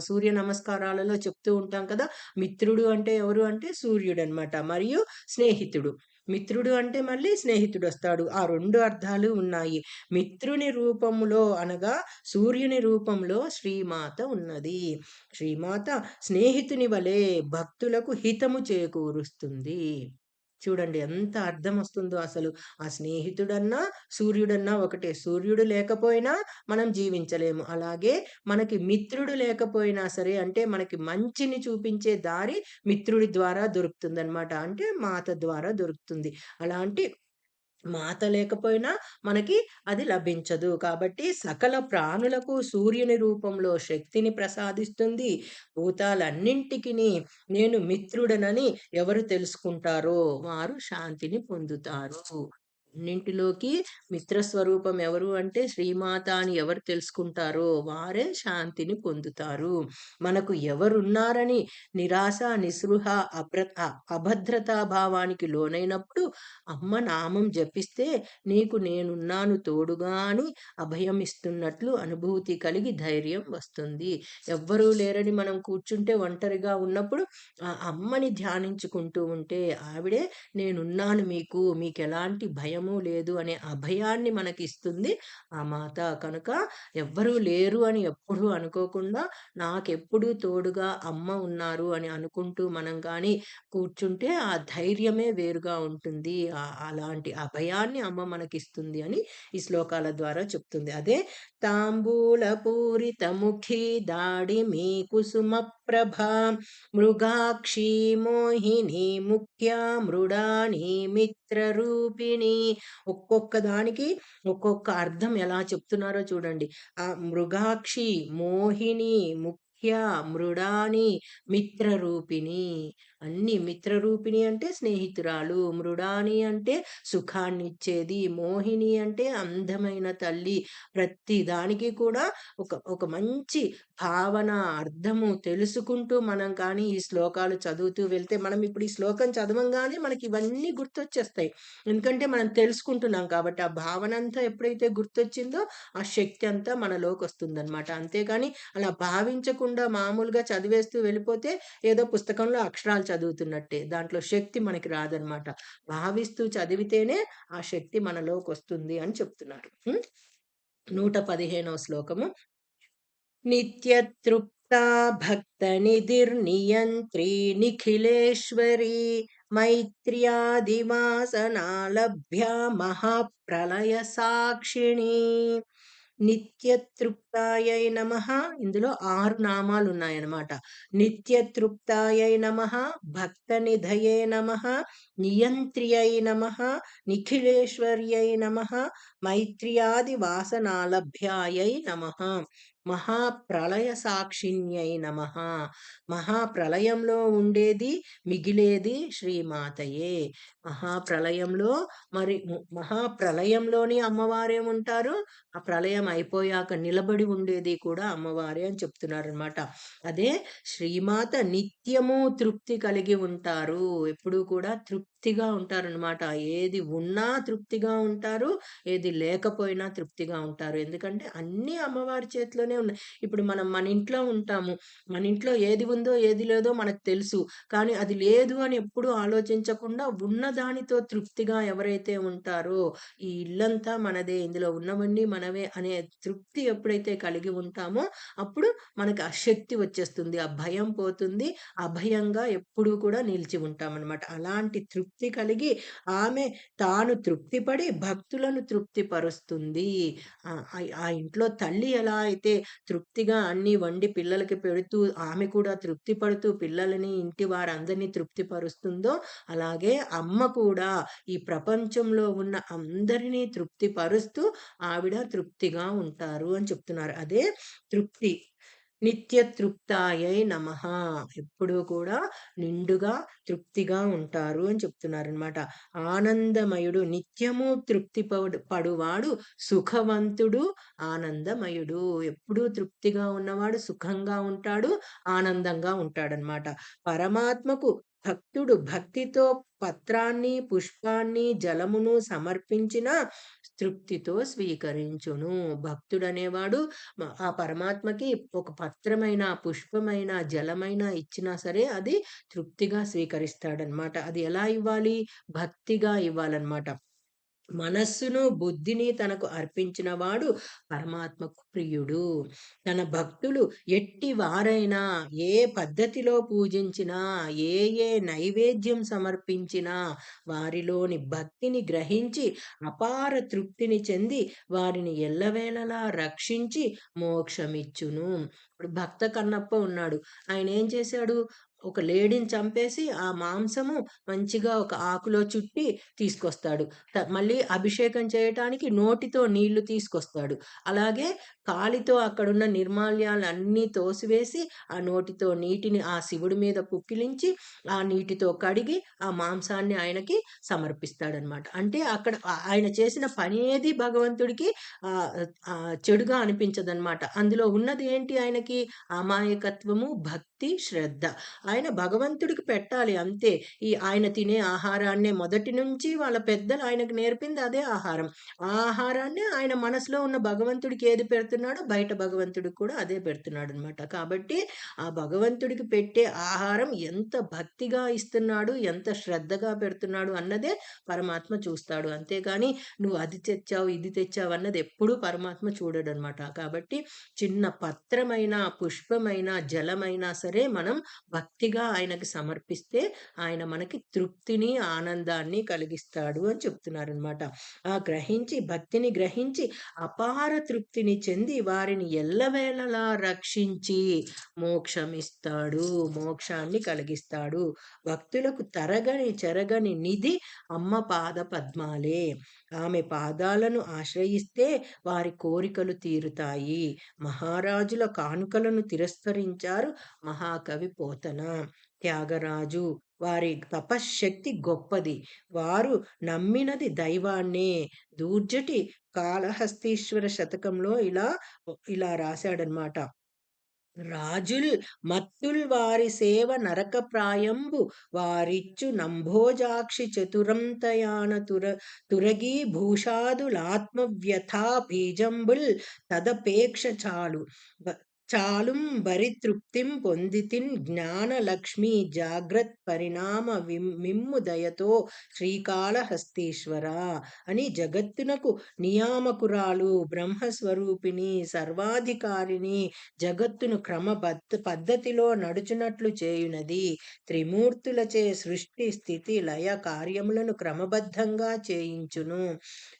సూర్య నమస్కారాలలో చెప్తూ ఉంటాం కదా! మిత్రుడు అంటే ఎవరు అంటే సూర్యుడన్నమాట. మరియు స్నేహితుడు. మిత్రుడు అంటే మళ్ళీ స్నేహితుడొస్తాడు. ఆ 2 అర్థాలు ఉన్నాయి. మిత్రుని రూపములో అనగా సూర్యుని రూపంలో శ్రీమాత ఉన్నది. శ్రీమాత స్నేహితుని వలె భక్తులకు హితము చేకూరుస్తుంది. చూడండి ఎంత అర్థమొస్తుందో అసలు. ఆ స్నేహితుడన్నా, సూర్యుడన్నా ఒకటే. సూర్యుడు లేకపోయినా మనం జీవించలేము. అలాగే మనకి మిత్రుడు లేకపోయినా సరే అంటే మనకి మంచిని చూపించే దారి మిత్రుడి ద్వారా దొరుకుతుందనమాట. అంటే మాత ద్వారా దొరుకుతుంది. అలాంటి మాత లేకపోయినా మనకి అది లభించదు. కాబట్టి సకల ప్రాణులకు సూర్యుని రూపంలో శక్తిని ప్రసాదిస్తుంది. భూతాలన్నింటికిని నేను మిత్రుడనని ఎవరు తెలుసుకుంటారో వారు శాంతిని పొందుతారు. అన్నింటిలోకి మిత్రస్వరూపం ఎవరు అంటే శ్రీమాత అని ఎవరు తెలుసుకుంటారో వారే శాంతిని పొందుతారు. మనకు ఎవరున్నారని నిరాశ, నిస్పృహ, అభద్రతా భావానికి లోనైనప్పుడు అమ్మ నామం జపిస్తే నీకు నేనున్నాను తోడుగా అని అభయం ఇస్తున్నట్లు అనుభూతి కలిగి ధైర్యం వస్తుంది. ఎవ్వరూ లేరని మనం కూర్చుంటే ఒంటరిగా ఉన్నప్పుడు ఆ అమ్మని ధ్యానించుకుంటూ ఉంటే ఆవిడే నేనున్నాను మీకెలాంటి భయము లేదు అనే అభయాన్ని మనకిస్తుంది ఆ మాత. కనుక ఎవ్వరూ లేరు అని ఎప్పుడూ అనుకోకుండా నాకెప్పుడూ తోడుగా అమ్మ ఉన్నారు అని అనుకుంటూ మనం గాని కూర్చుంటే ఆ ధైర్యమే వేరుగా ఉంటుంది. అలాంటి అభయాన్ని అమ్మ మనకిస్తుంది అని ఈ శ్లోకాల ద్వారా చెప్తుంది. అదే తాంబూల పూరిత ముఖి దాడిమి కుసుమ ప్రభా మృగాక్షి మోహిని ముఖ్య మృడాని మిత్రరూపిణి. ఒక్కొక్క దానికి ఒక్కొక్క అర్థం ఎలా చెప్తున్నారో చూడండి. ఆ మృగాక్షి, మోహిని, హ్య మృడాని మిత్రరూపిణి. అన్ని మిత్రరూపిణి అంటే స్నేహితురాలు, మృడాని అంటే సుఖాన్నిచ్చేది, మోహిని అంటే అందమైన తల్లి. ప్రతి దానికి కూడా ఒక ఒక మంచి భావన, అర్థము తెలుసుకుంటూ మనం కానీ ఈ శ్లోకాలు చదువుతూ వెళ్తే, మనం ఇప్పుడు ఈ శ్లోకం చదవంగానే మనకి ఇవన్నీ గుర్తొచ్చేస్తాయి. ఎందుకంటే మనం తెలుసుకుంటున్నాం కాబట్టి. ఆ భావన అంతా ఎప్పుడైతే గుర్తొచ్చిందో ఆ శక్తి అంతా మనలోకొస్తుందనమాట. అంతేగాని అలా భావించకుండా మామూలుగా చదివేస్తూ వెళ్ళిపోతే ఏదో పుస్తకంలో అక్షరాలు చదువుతున్నట్టే. దాంట్లో శక్తి మనకి రాదనమాట. భావిస్తూ చదివితేనే ఆ శక్తి మనలోకొస్తుంది అని చెప్తున్నారు. 115వ శ్లోకము. నిత్యతృప్తా భక్తనిధిర్నియంత్రీ నిఖిలేశ్వరీ మైత్ర్యాదివాసనాలభ్య మహాప్రళయ సాక్షిణి. నిత్యతృప్తాయై నమః. ఇందులో 6 నామాలున్నాయన్నమాట. నిత్యతృప్తాయై నమః, భక్తనిధయే నమః, నియంత్ర్యై నమః, నిఖిలేశ్వర్యై నమః, మైత్ర్యాది వాసనాలభ్యాయై నమః, మహాప్రళయ సాక్షిణ్యై నమః. మహాప్రళయంలో ఉండేది, మిగిలేది శ్రీమాతయే. మహాప్రళయంలో మరి మహాప్రళయంలోని అమ్మవారేముంటారు, ఆ ప్రళయం అయిపోయాక నిలబడి ఉండేది కూడా అమ్మవారే అని చెప్తున్నారనమాట. అదే శ్రీమాత నిత్యము తృప్తి కలిగి ఉంటారు. ఎప్పుడూ కూడా తృప్తిగా ఉంటారనమాట. ఏది ఉన్నా తృప్తిగా ఉంటారు, ఏది లేకపోయినా తృప్తిగా ఉంటారు. ఎందుకంటే అన్నీ అమ్మవారి చేతిలోనే ఉన్నాయి. ఇప్పుడు మనం మన ఇంట్లో ఉంటాము. మన ఇంట్లో ఏది ఉందో, ఏది లేదో మనకు తెలుసు. కానీ అది లేదు అని ఎప్పుడూ ఆలోచించకుండా ఉన్న దానితో తృప్తిగా ఎవరైతే ఉంటారో, ఈ ఇల్లంతా మనదే, ఇందులో ఉన్నవన్నీ మనవే అనే తృప్తి ఎప్పుడైతే కలిగి ఉంటామో, అప్పుడు మనకు ఆ శక్తి వచ్చేస్తుంది. ఆ భయం పోతుంది. అభయంగా ఎప్పుడూ కూడా నిలిచి ఉంటామనమాట. అలాంటి తృప్తి కలిగి ఆమె తాను తృప్తిపడి భక్తులను తృప్తిపరుస్తుంది. ఆ ఇంట్లో తల్లి ఎలా అయితే తృప్తిగా అన్నీ వండి పిల్లలకి పెడుతూ, ఆమె కూడా తృప్తి పడుతూ పిల్లలని, ఇంటి వారందరినీ తృప్తిపరుస్తుందో, అలాగే అమ్మ కూడా ఈ ప్రపంచంలో ఉన్న అందరినీ తృప్తిపరుస్తూ ఆవిడ తృప్తిగా ఉంటారు అని చెప్తున్నారు. అదే తృప్తి. నిత్యతృప్తాయై నమః. ఎప్పుడూ కూడా నిండుగా, తృప్తిగా ఉంటారు అని చెప్తున్నారనమాట. ఆనందమయుడు, నిత్యము తృప్తి పడువాడు సుఖవంతుడు, ఆనందమయుడు. ఎప్పుడూ తృప్తిగా ఉన్నవాడు సుఖంగా ఉంటాడు, ఆనందంగా ఉంటాడనమాట. పరమాత్మకు భక్తుడు భక్తితో పత్రాన్ని, పుష్పాన్ని, జలమును సమర్పించిన తృప్తితో స్వీకరించును. భక్తుడనేవాడు ఆ పరమాత్మకి ఒక పత్రమైన, పుష్పమైన, జలమైన ఇచ్చినా సరే అది తృప్తిగా స్వీకరిస్తాడనమాట. అది ఎలా ఇవ్వాలి? భక్తిగా ఇవ్వాలనమాట. మనస్సును, బుద్ధిని తనకు అర్పించిన వాడు పరమాత్మకు ప్రియుడు. తన భక్తులు ఎట్టి వారైనా, ఏ పద్ధతిలో పూజించినా, ఏ ఏ నైవేద్యం సమర్పించినా, వారిలోని భక్తిని గ్రహించి అపార తృప్తిని చెంది వారిని ఎల్లవేళలా రక్షించి మోక్షమిచ్చును. ఇప్పుడు భక్త కన్నప్ప ఉన్నాడు. ఆయనేం చేశాడు? ఒక లేడీని చంపేసి ఆ మాంసము మంచిగా ఒక ఆకులో చుట్టి తీసుకొస్తాడు. మళ్ళీ అభిషేకం చేయటానికి నోటితో నీళ్లు తీసుకొస్తాడు. అలాగే కాలితో అక్కడున్న నిర్మాల్యాలన్నీ తోసివేసి, ఆ నోటితో నీటిని ఆ శివుడి మీద పుక్కిలించి, ఆ నీటితో కడిగి, ఆ మాంసాన్ని ఆయనకి సమర్పిస్తాడనమాట. అంటే అక్కడ ఆయన చేసిన పనేది భగవంతుడికి ఆహ్, చెడుగా అనిపించదనమాట. అందులో ఉన్నది ఏంటి ఆయనకి? అమాయకత్వము, భక్తి, శ్రద్ధ. ఆయన భగవంతుడికి పెట్టాలి అంతే. ఆయన తినే ఆహారాన్నే మొదటి నుంచి వాళ్ళ పెద్దలు ఆయనకు నేర్పింది అదే ఆహారం. ఆ ఆహారాన్నే ఆయన మనసులో ఉన్న భగవంతుడికి ఏది పెడుతున్నాడో బయట భగవంతుడికి కూడా అదే పెడుతున్నాడనమాట. కాబట్టి ఆ భగవంతుడికి పెట్టే ఆహారం ఎంత భక్తిగా ఇస్తున్నాడు, ఎంత శ్రద్ధగా పెడుతున్నాడు అన్నదే పరమాత్మ చూస్తాడు. అంతేగాని నువ్వు అది తెచ్చావు, ఇది తెచ్చావు అన్నది ఎప్పుడూ పరమాత్మ చూడడనమాట. కాబట్టి చిన్న పత్రమైన, పుష్పమైన, జలమైనా సరే సరే మనం భక్తిగా ఆయనకి సమర్పిస్తే ఆయన మనకి తృప్తిని, ఆనందాన్ని కలిగిస్తాడు అని చెప్తున్నారనమాట. ఆ భక్తిని గ్రహించి అపార తృప్తిని చెంది వారిని ఎల్లవేళలా రక్షించి మోక్షమిస్తాడు. మోక్షాన్ని కలిగిస్తాడు. భక్తులకు తరగని చెరగని నిధి అమ్మ పాద పద్మాలే. ఆమె పాదాలను ఆశ్రయిస్తే వారి కోరికలు తీరుతాయి. మహారాజుల కానుకలను తిరస్కరించారు మహాకవి పోతన. త్యాగరాజు వారి తపశ్శక్తి గొప్పది. వారు నమ్మినది దైవాన్నే. దూర్జటి కాళహస్తీశ్వర శతకంలో ఇలా రాశాడనమాట. రాజుల్ మత్తుల్ వారి సేవ నరకప్రాయంబు వారిచ్చు నంభోజాక్షి చతురంతయాన తురగీ భూషాదులాత్మవ్యథా బీజంబుల్ తదపేక్ష చాలు చాలుం బరితృప్తిం పొందితిన్ జ్ఞానలక్ష్మి జాగ్రత్ పరిణామ మిమ్ము దయతో శ్రీకాళహస్తీశ్వర అని జగత్తునకు నియామకురాలు బ్రహ్మస్వరూపిణి సర్వాధికారిని జగత్తును పద్ధతిలో నడుచునట్లు చేయునది. త్రిమూర్తులచే సృష్టి స్థితి లయ కార్యములను క్రమబద్ధంగా చేయించును.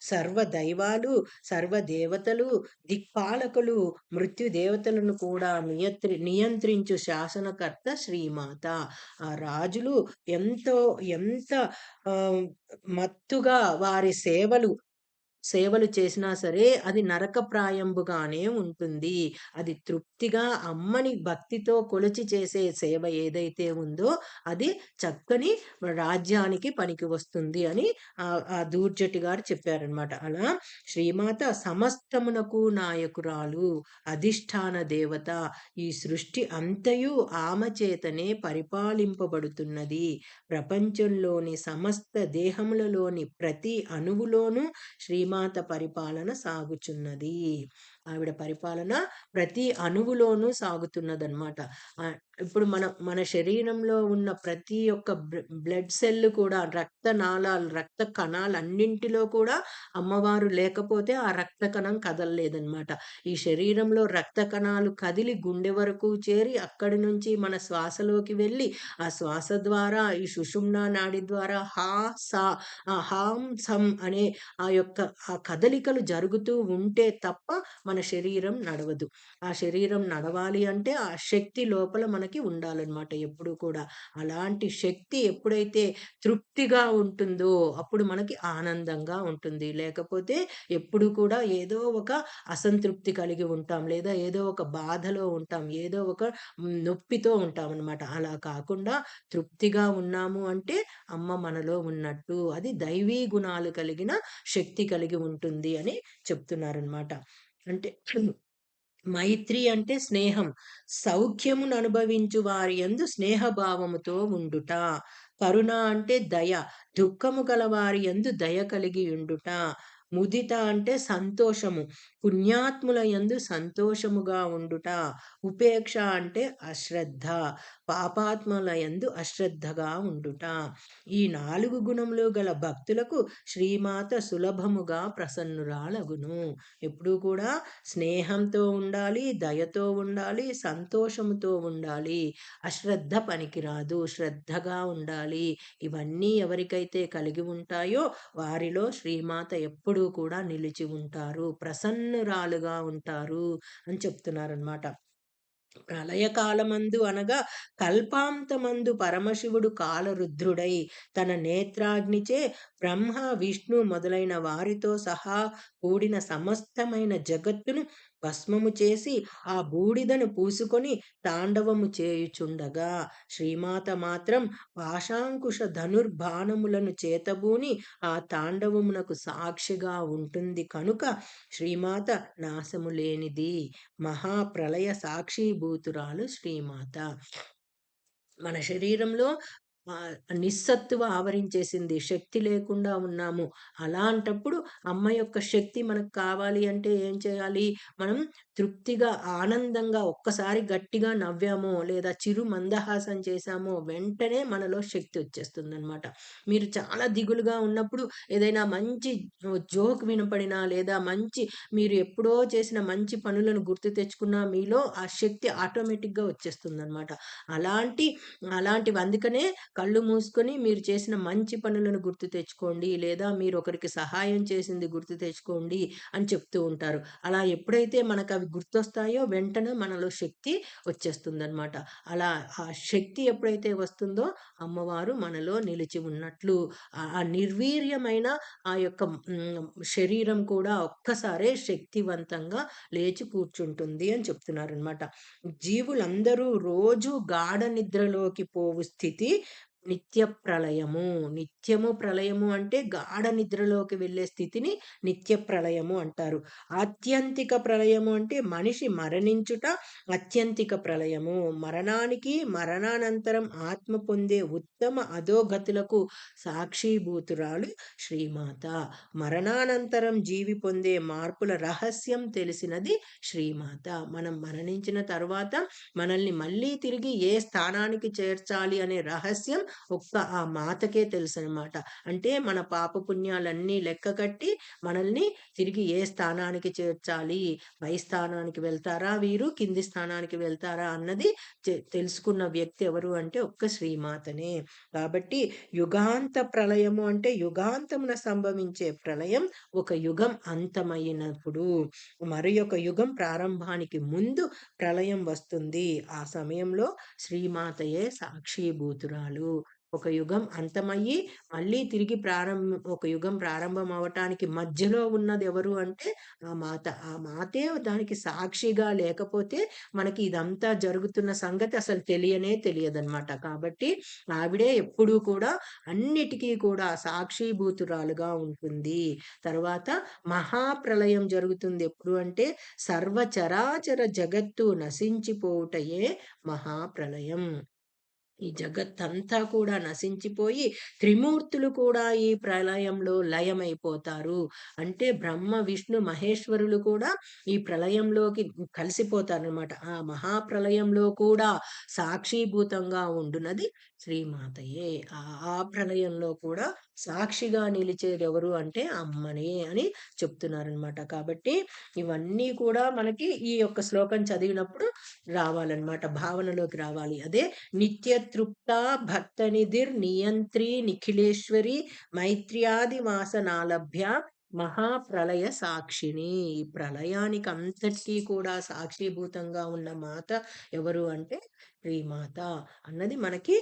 సర్వదైవాలు సర్వదేవతలు దిక్పాలకులు మృత్యుదేవతలను కూడా నియంత్రించు శాసనకర్త శ్రీమాత. ఆ రాజులు ఎంత మత్తుగా వారి సేవలు చేసినా సరే అది నరకప్రాయంబుగానే ఉంటుంది. అది తృప్తిగా అమ్మని భక్తితో కొలిచి చేసే సేవ ఏదైతే ఉందో అది చక్కని రాజ్యానికి పనికి వస్తుంది అని ఆ దూర్జటి గారు చెప్పారనమాట. అలా శ్రీమాత సమస్తమునకు నాయకురాలు, అధిష్టాన దేవత. ఈ సృష్టి అంతయు ఆమె చేతనే పరిపాలింపబడుతున్నది. ప్రపంచంలోని సమస్త దేహములలోని ప్రతి అణువులోనూ శ్రీమాత పరిపాలన సాగుచున్నది. ఆవిడ పరిపాలన ప్రతి అణువులోనూ సాగుతున్నదన్నమాట. ఇప్పుడు మన శరీరంలో ఉన్న ప్రతి ఒక్క బ్లడ్ సెల్ కూడా, రక్తనాళాలు, రక్త కణాలన్నింటిలో కూడా అమ్మవారు లేకపోతే ఆ రక్త కణం కదలలేదన్నమాట. ఈ శరీరంలో రక్త కణాలు కదిలి గుండె వరకు చేరి అక్కడి నుంచి మన శ్వాసలోకి వెళ్ళి ఆ శ్వాస ద్వారా ఈ సుషుమ్నా నాడి ద్వారా హాం సం అనే ఆ కదలికలు జరుగుతూ ఉంటే తప్ప మన శరీరం నడవదు. ఆ శరీరం నడవాలి అంటే ఆ శక్తి లోపల మనకి ఉండాలన్నమాట ఎప్పుడూ కూడా. అలాంటి శక్తి ఎప్పుడైతే తృప్తిగా ఉంటుందో అప్పుడు మనకి ఆనందంగా ఉంటుంది. లేకపోతే ఎప్పుడు కూడా ఏదో ఒక అసంతృప్తి కలిగి ఉంటాం. లేదా ఏదో ఒక బాధలో ఉంటాం. ఏదో ఒక నొప్పితో ఉంటామన్నమాట. అలా కాకుండా తృప్తిగా ఉన్నాము అంటే అమ్మ మనలో ఉన్నట్టు. అది దైవీ గుణాలు కలిగిన శక్తి కలిగి ఉంటుంది అని చెప్తున్నారనమాట. అంటే మైత్రి అంటే స్నేహం. సౌఖ్యమును అనుభవించు వారి యందు స్నేహభావముతో ఉండుట. కరుణ అంటే దయ. దుఃఖము గల వారి యందు దయ కలిగి ఉండుట. ముదిత అంటే సంతోషము. పుణ్యాత్ముల యందు సంతోషముగా ఉండుట. ఉపేక్ష అంటే అశ్రద్ధ. పాపాత్ముల యందు అశ్రద్ధగా ఉండుట. ఈ 4 గుణములు గల భక్తులకు శ్రీమాత సులభముగా ప్రసన్నురాలగును. ఎప్పుడూ కూడా స్నేహంతో ఉండాలి, దయతో ఉండాలి, సంతోషముతో ఉండాలి. అశ్రద్ధ పనికిరాదు, శ్రద్ధగా ఉండాలి. ఇవన్నీ ఎవరికైతే కలిగి ఉంటాయో వారిలో శ్రీమాత ఎప్పుడూ కూడా నిలిచి ఉంటారు, ప్రసన్నురాలుగా ఉంటారు అని చెప్తున్నారనమాట. ప్రళయకాలమందు అనగా కల్పాంతమందు పరమశివుడు కాలరుద్రుడై తన నేత్రాగ్నిచే బ్రహ్మ విష్ణు మొదలైన వారితో సహా కూడిన సమస్తమైన జగత్తును భస్మము చేసి ఆ బూడిదను పూసుకొని తాండవము చేయుచుండగా శ్రీమాత మాత్రం పాశాంకుశ ధనుర్బాణములను చేతబూని ఆ తాండవమునకు సాక్షిగా ఉంటుంది కనుక శ్రీమాత నాశము లేనిది. మహాప్రళయ సాక్షిభూతురాలు శ్రీమాత. మన శరీరంలో నిస్సత్తువ ఆవరించేసింది. శక్తి లేకుండా ఉన్నాము. అలాంటప్పుడు అమ్మ యొక్క శక్తి మనకు కావాలి అంటే ఏం చేయాలి? మనం తృప్తిగా, ఆనందంగా ఒక్కసారి గట్టిగా నవ్వామో, లేదా చిరు మందహాసం చేశామో, వెంటనే మనలో శక్తి వచ్చేస్తుందనమాట. మీరు చాలా దిగులుగా ఉన్నప్పుడు ఏదైనా మంచి జోక్ వినపడినా, లేదా మీరు ఎప్పుడో చేసిన మంచి పనులను గుర్తు తెచ్చుకున్నా, మీలో ఆ శక్తి ఆటోమేటిక్‌గా వచ్చేస్తుందనమాట. అలాంటి అలాంటివి అందుకనే కళ్ళు మూసుకొని మీరు చేసిన మంచి పనులను గుర్తు తెచ్చుకోండి. లేదా మీరొకరికి సహాయం చేసింది గుర్తు తెచ్చుకోండి అని చెప్తూ ఉంటారు. అలా ఎప్పుడైతే మనకవి గుర్తొస్తాయో వెంటనే మనలో శక్తి వచ్చేస్తుందనమాట. అలా ఆ శక్తి ఎప్పుడైతే వస్తుందో అమ్మవారు మనలో నిలిచి ఉన్నట్లు. ఆ నిర్వీర్యమైన ఆ యొక్క శరీరం కూడా ఒక్కసారే శక్తివంతంగా లేచి కూర్చుంటుంది అని చెప్తున్నారనమాట. జీవులందరూ రోజు గాఢ నిద్రలోకి పోవు స్థితి నిత్య ప్రళయము. నిత్యము ప్రళయము అంటే గాఢ నిద్రలోకి వెళ్ళే స్థితిని నిత్య ప్రళయము అంటారు. ఆత్యంతిక ప్రళయము అంటే మనిషి మరణించుట అత్యంతిక ప్రళయము. మరణానంతరం ఆత్మ పొందే ఉత్తమ అధోగతులకు సాక్షీభూతురాలు శ్రీమాత. మరణానంతరం జీవి పొందే మార్పుల రహస్యం తెలిసినది శ్రీమాత. మనం మరణించిన తర్వాత మనల్ని మళ్ళీ తిరిగి ఏ స్థానానికి చేర్చాలి అనే రహస్యం ఒక్క ఆ మాతకే తెలుసనమాట. అంటే మన పాపపుణ్యాలన్నీ లెక్కకట్టి మనల్ని తిరిగి ఏ స్థానానికి చేర్చాలి, పై స్థానానికి వెళ్తారా వీరు, కింది స్థానానికి వెళ్తారా అన్నది తెలుసుకున్న వ్యక్తి ఎవరు అంటే ఒక్క శ్రీమాతనే. కాబట్టి యుగాంత ప్రళయము అంటే యుగాంతమున సంభవించే ప్రళయం ఒక యుగం అంతమైనప్పుడు మరి ఒక యుగం ప్రారంభానికి ముందు ప్రళయం వస్తుంది. ఆ సమయంలో శ్రీమాతయే సాక్షీభూతురాలు. ఒక యుగం అంతమయ్యి మళ్ళీ తిరిగి ఒక యుగం ప్రారంభం అవ్వటానికి మధ్యలో ఉన్నది ఎవరు అంటే ఆ మాత. ఆ మాతే దానికి సాక్షిగా లేకపోతే మనకి ఇదంతా జరుగుతున్న సంగతి అసలు తెలియనే తెలియదనమాట. కాబట్టి ఆవిడే ఎప్పుడూ కూడా అన్నిటికీ కూడా సాక్షీభూతురాలుగా ఉంటుంది. తర్వాత మహాప్రళయం జరుగుతుంది ఎప్పుడు అంటే సర్వచరాచర జగత్తు నశించిపోవుటయే మహాప్రళయం. ఈ జగత్తంతా కూడా నశించిపోయి త్రిమూర్తులు కూడా ఈ ప్రళయంలో లయమైపోతారు. అంటే బ్రహ్మ, విష్ణు, మహేశ్వరులు కూడా ఈ ప్రళయంలోకి కలిసిపోతారనమాట. ఆ మహాప్రళయంలో కూడా సాక్షీభూతంగా ఉండునది శ్రీమాతయే. ఆ ఆ ప్రళయంలో కూడా సాక్షిగా నిలిచేదెవరు అంటే అమ్మనే అని చెప్తున్నారనమాట. కాబట్టి ఇవన్నీ కూడా మనకి ఈ యొక్క శ్లోకం చదివినప్పుడు రావాలన్నమాట. భావనలోకి రావాలి. అదే నిత్య తృప్త భక్తనిధిర్ నియంత్రి నిఖిలేశ్వరి మైత్ర్యాది వాసనాలభ్య మహాప్రళయ సాక్షిణి. ఈ ప్రళయానికి అంతటికీ కూడా సాక్షిభూతంగా ఉన్న మాత ఎవరు అంటే శ్రీమాత అన్నది మనకి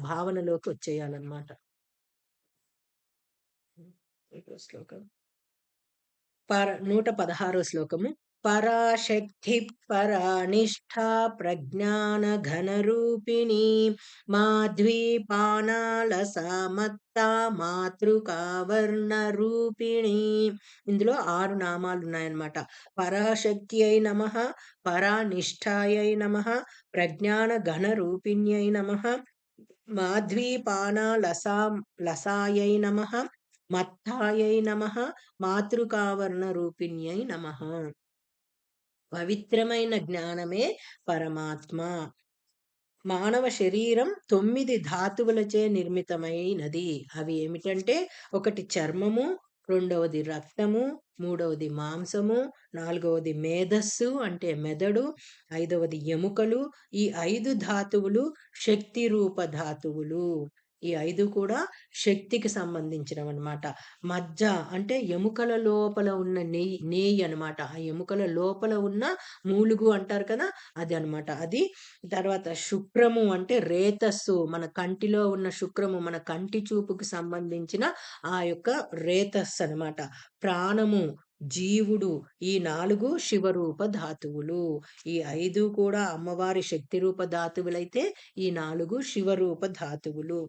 భావనలోకి వచ్చేయాలన్నమాట. శ్లోకం 116 శ్లోకము. పరాశక్తి పరానిష్ఠా ప్రజ్ఞాన ఘనరూపిణి మాధ్వీపానాలసమత్తా మాతృకావర్ణ రూపిణి. ఇందులో 6 నామాలు ఉన్నాయన్నమాట. పరాశక్తి అయి నమః, పరానిష్ఠాయై నమః, ప్రజ్ఞాన ఘన రూపిణ్యై నమః, లసాయై నమః, మత్తాయై నమః, మాతృకావర్ణ రూపిణ్యై నమః. పవిత్రమైన జ్ఞానమే పరమాత్మ. మానవ శరీరం 9 ధాతువులచే నిర్మితమైనది. అవి ఏమిటంటే ఒకటి చర్మము, రెండవది రక్తము, మూడవది మాంసము, నాలుగవది మేధస్సు అంటే మెదడు, ఐదవది ఎముకలు. ఈ 5 ధాతువులు శక్తి రూప ధాతువులు. ఈ 5 కూడా శక్తికి సంబంధించినవన్నమాట. మజ్జ అంటే ఎముకల లోపల ఉన్న నేయి అన్నమాట. ఆ ఎముకల లోపల ఉన్న మూలుగు అంటారు కదా! అది అన్నమాట. అది తర్వాత శుక్రము అంటే రేతస్సు. మన కంటిలో ఉన్న శుక్రము మన కంటి చూపుకి సంబంధించిన ఆ యొక్క రేతస్సు అన్నమాట. ప్రాణము జీవుడు. ఈ 4 శివరూప ధాతువులు. ఈ 5 కూడా అమ్మవారి శక్తి రూప ధాతువులైతే, ఈ 4 శివరూప ధాతువులు.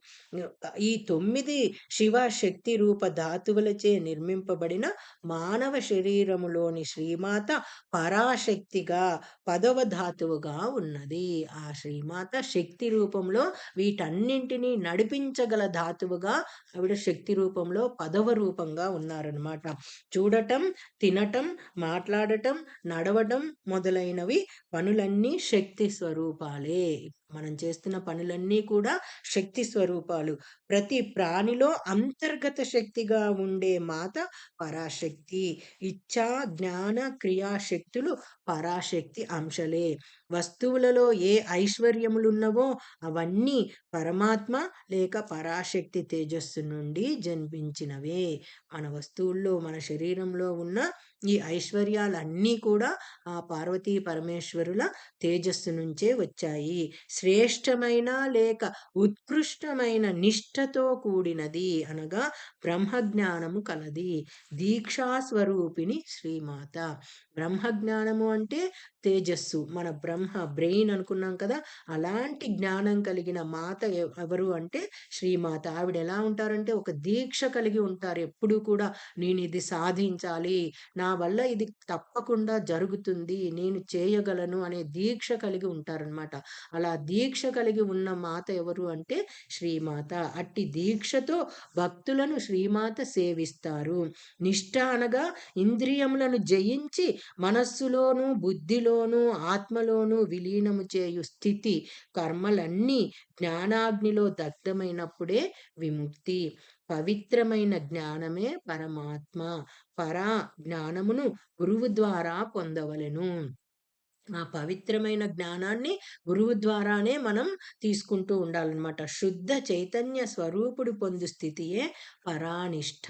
ఈ 9 శివ శక్తి రూప ధాతువులచే నిర్మింపబడిన మానవ శరీరములోని శ్రీమాత పరాశక్తిగా 10వ ధాతువుగా ఉన్నది. ఆ శ్రీమాత శక్తి రూపంలో వీటన్నింటినీ నడిపించగల ధాతువుగా ఆవిడ శక్తి రూపంలో 10వ రూపంగా ఉన్నారనమాట. చూడటం, తినటం, మాట్లాడటం, నడవడం మొదలైనవి పనులన్నీ శక్తి స్వరూపాలే. మనం చేస్తున్న పనులన్నీ కూడా శక్తి స్వరూపాలు. ప్రతి ప్రాణిలో అంతర్గత శక్తిగా ఉండే మాత పరాశక్తి. ఇచ్ఛా, జ్ఞాన, క్రియాశక్తులు పరాశక్తి అంశలే. వస్తువులలో ఏ ఐశ్వర్యములున్నవో అవన్నీ పరమాత్మ లేక పరాశక్తి తేజస్సు నుండి జన్మించినవే. మన వస్తువుల్లో, మన శరీరంలో ఉన్న ఈ ఐశ్వర్యాలన్నీ కూడా ఆ పార్వతీ పరమేశ్వరుల తేజస్సు నుంచే వచ్చాయి. శ్రేష్టమైన లేక ఉత్కృష్టమైన నిష్ఠతో కూడినది అనగా బ్రహ్మజ్ఞానము కలది. దీక్షా స్వరూపిణి శ్రీమాత. బ్రహ్మజ్ఞానము అంటే తేజస్సు. మన బ్రెయిన్ అనుకున్నాం కదా! అలాంటి జ్ఞానం కలిగిన మాత ఎవరు అంటే శ్రీమాత. ఆవిడ ఎలా ఉంటారంటే ఒక దీక్ష కలిగి ఉంటారు. ఎప్పుడూ కూడా నేను ఇది సాధించాలి, నా వల్ల ఇది తప్పకుండా జరుగుతుంది, నేను చేయగలను అనే దీక్ష కలిగి ఉంటారనమాట. అలా దీక్ష కలిగి ఉన్న మాత ఎవరు అంటే శ్రీమాత. అట్టి దీక్షతో భక్తులను శ్రీమాత సేవిస్తారు. నిష్ఠ అనగా ఇంద్రియములను జయించి మనస్సులోను, బుద్ధిలోను, ఆత్మలోను విలీనము చేయు స్థితి. కర్మలన్నీ జ్ఞానాగ్నిలో దగ్ధమైనప్పుడే విముక్తి. పవిత్రమైన జ్ఞానమే పరమాత్మ. పరా జ్ఞానమును గురువు ద్వారా పొందవలెను. ఆ పవిత్రమైన జ్ఞానాన్ని గురువు ద్వారానే మనం తీసుకుంటూ ఉండాలన్నమాట. శుద్ధ చైతన్య స్వరూపుడు పొందు స్థితియే పరానిష్ఠ.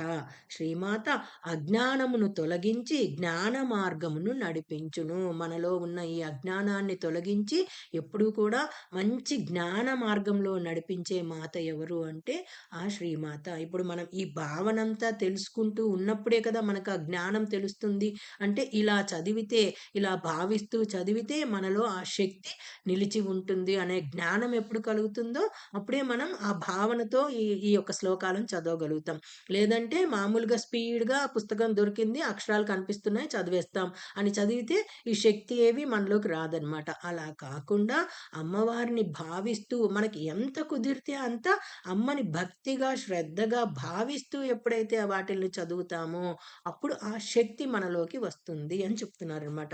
శ్రీమాత అజ్ఞానమును తొలగించి జ్ఞాన మార్గమును నడిపించును. మనలో ఉన్న ఈ అజ్ఞానాన్ని తొలగించి ఎప్పుడూ కూడా మంచి జ్ఞాన మార్గంలో నడిపించే మాత ఎవరు అంటే ఆ శ్రీమాత. ఇప్పుడు మనం ఈ భావనంతా తెలుసుకుంటూ ఉన్నప్పుడే కదా మనకు ఆ జ్ఞానం తెలుస్తుంది. అంటే ఇలా చదివితే, ఇలా భావిస్తూ చదివితే మనలో ఆ శక్తి నిలిచి ఉంటుంది అనే జ్ఞానం ఎప్పుడు కలుగుతుందో అప్పుడే మనం ఆ భావనతో ఈ ఈ యొక్క శ్లోకాలను చదవగలుగుతాం. లేదంటే మామూలుగా స్పీడ్‌గా పుస్తకం దొరికింది, అక్షరాలు కనిపిస్తున్నాయి చదివేస్తాం అని చదివితే ఈ శక్తి ఏవి మనలోకి రాదనమాట. అలా కాకుండా అమ్మవారిని భావిస్తూ మనకి ఎంత కుదిరితే అంత అమ్మని భక్తిగా, శ్రద్ధగా భావిస్తూ ఎప్పుడైతే వాటిల్ని చదువుతామో అప్పుడు ఆ శక్తి మనలోకి వస్తుంది అని చెప్తున్నారనమాట.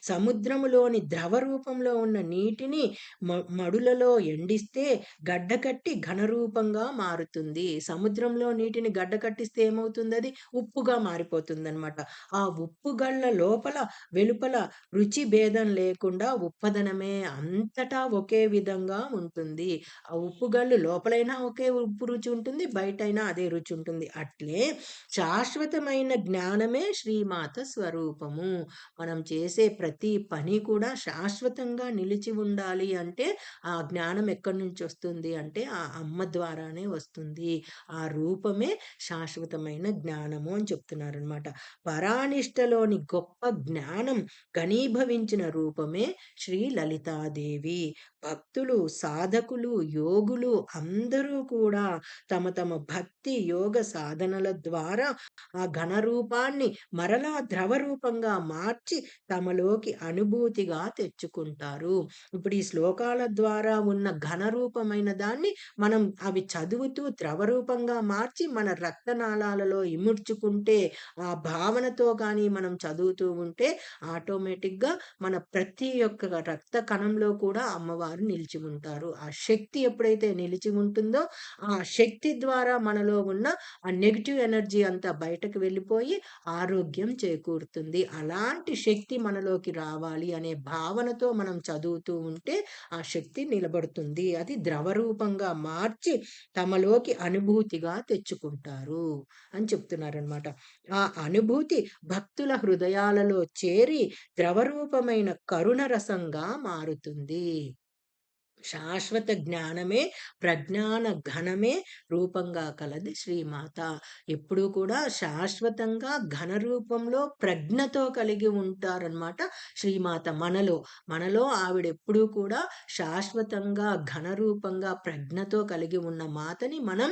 సముద్రములోని ద్రవ రూపంలో ఉన్న నీటిని మడులలో ఎండిస్తే గడ్డకట్టి ఘనరూపంగా మారుతుంది. సముద్రంలో నీటిని గడ్డకట్టిస్తే ఏమవుతుంది? అది ఉప్పుగా మారిపోతుందనమాట. ఆ ఉప్పు గళ్ళ లోపల, వెలుపల రుచి భేదం లేకుండా ఉప్పదనమే అంతటా ఒకే విధంగా ఉంటుంది. ఆ ఉప్పు గళ్ళు లోపలైనా ఒకే ఉప్పు రుచి ఉంటుంది, బయటైనా అదే రుచి ఉంటుంది. అట్లే శాశ్వతమైన జ్ఞానమే శ్రీమాత స్వరూపము. మనం చేసే ప్రతి పని కూడా శాశ్వతంగా నిలిచి ఉండాలి అంటే ఆ జ్ఞానం ఎక్కడి నుంచి వస్తుంది అంటే ఆ అమ్మ ద్వారానే వస్తుంది. ఆ రూపమే శాశ్వతమైన జ్ఞానము అని చెప్తున్నారనమాట. పరానిష్టలోని గొప్ప జ్ఞానం ఘనీభవించిన రూపమే శ్రీ లలితాదేవి. భక్తులు, సాధకులు, యోగులు అందరూ కూడా తమ తమ భక్తి యోగ సాధనల ద్వారా ఆ ఘన రూపాన్ని మరలా ద్రవ రూపంగా మార్చి తమలోకి అనుభూతిగా తెచ్చుకుంటారు. ఇప్పుడు ఈ శ్లోకాల ద్వారా ఉన్న ఘన రూపమైన దాన్ని మనం అవి చదువుతూ ద్రవ రూపంగా మార్చి మన రక్తనాళాలలో ఇముడ్చుకుంటే, ఆ భావనతో కానీ మనం చదువుతూ ఉంటే ఆటోమేటిక్‌గా మన ప్రతి ఒక్క రక్త కణంలో కూడా అమ్మవారు నిలిచి ఉంటారు. ఆ శక్తి ఎప్పుడైతే నిలిచి ఉంటుందో, ఆ శక్తి ద్వారా మనలో ఉన్న ఆ నెగెటివ్ ఎనర్జీ అంతా బయటకు వెళ్ళిపోయి ఆరోగ్యం చేకూరుతుంది. అలాంటి శక్తి మనలోకి రావాలి అనే భావనతో మనం చదువుతూ ఉంటే ఆ శక్తి నిలబడుతుంది. అది ద్రవ రూపంగా మార్చి తమలోకి అనుభూతిగా తెచ్చుకుంటారు అని చెప్తున్నారనమాట. ఆ అనుభూతి భక్తుల హృదయాలలో చేరి ద్రవ రూపమైన కరుణ రసంగా మారుతుంది. శాశ్వత జ్ఞానమే ప్రజ్ఞాన ఘనమే రూపంగా కలది శ్రీమాత. ఎప్పుడూ కూడా శాశ్వతంగా ఘన రూపంలో ప్రజ్ఞతో కలిగి ఉంటారనమాట శ్రీమాత మనలో. మనలో ఆవిడెప్పుడూ కూడా శాశ్వతంగా ఘన రూపంగా ప్రజ్ఞతో కలిగి ఉన్న మాతని మనం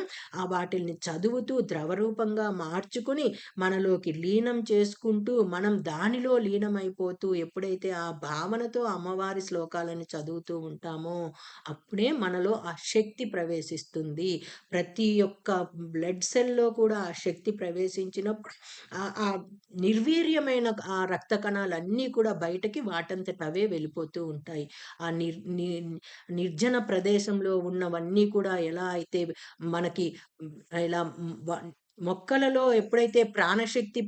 వాటిల్ని చదువుతూ ద్రవరూపంగా మార్చుకుని మనలోకి లీనం చేసుకుంటూ మనం దానిలో లీనమైపోతూ ఎప్పుడైతే ఆ భావనతో అమ్మవారి శ్లోకాలను చదువుతూ ఉంటామో అప్పుడే మనలో ఆ శక్తి ప్రవేశిస్తుంది. ప్రతి ఒక్క బ్లడ్ సెల్‌లో కూడా ఆ శక్తి ప్రవేశించినప్పుడు ఆ నిర్వీర్యమైన ఆ రక్త కణాలన్నీ కూడా బయటకి వాటంతట అవే వెళ్ళిపోతూ ఉంటాయి. ఆ నిర్ ని నిర్జన ప్రదేశంలో ఉన్నవన్నీ కూడా ఎలా అయితే మనకి ఇలా మొక్కలలో ఎప్పుడైతే ప్రాణశక్తి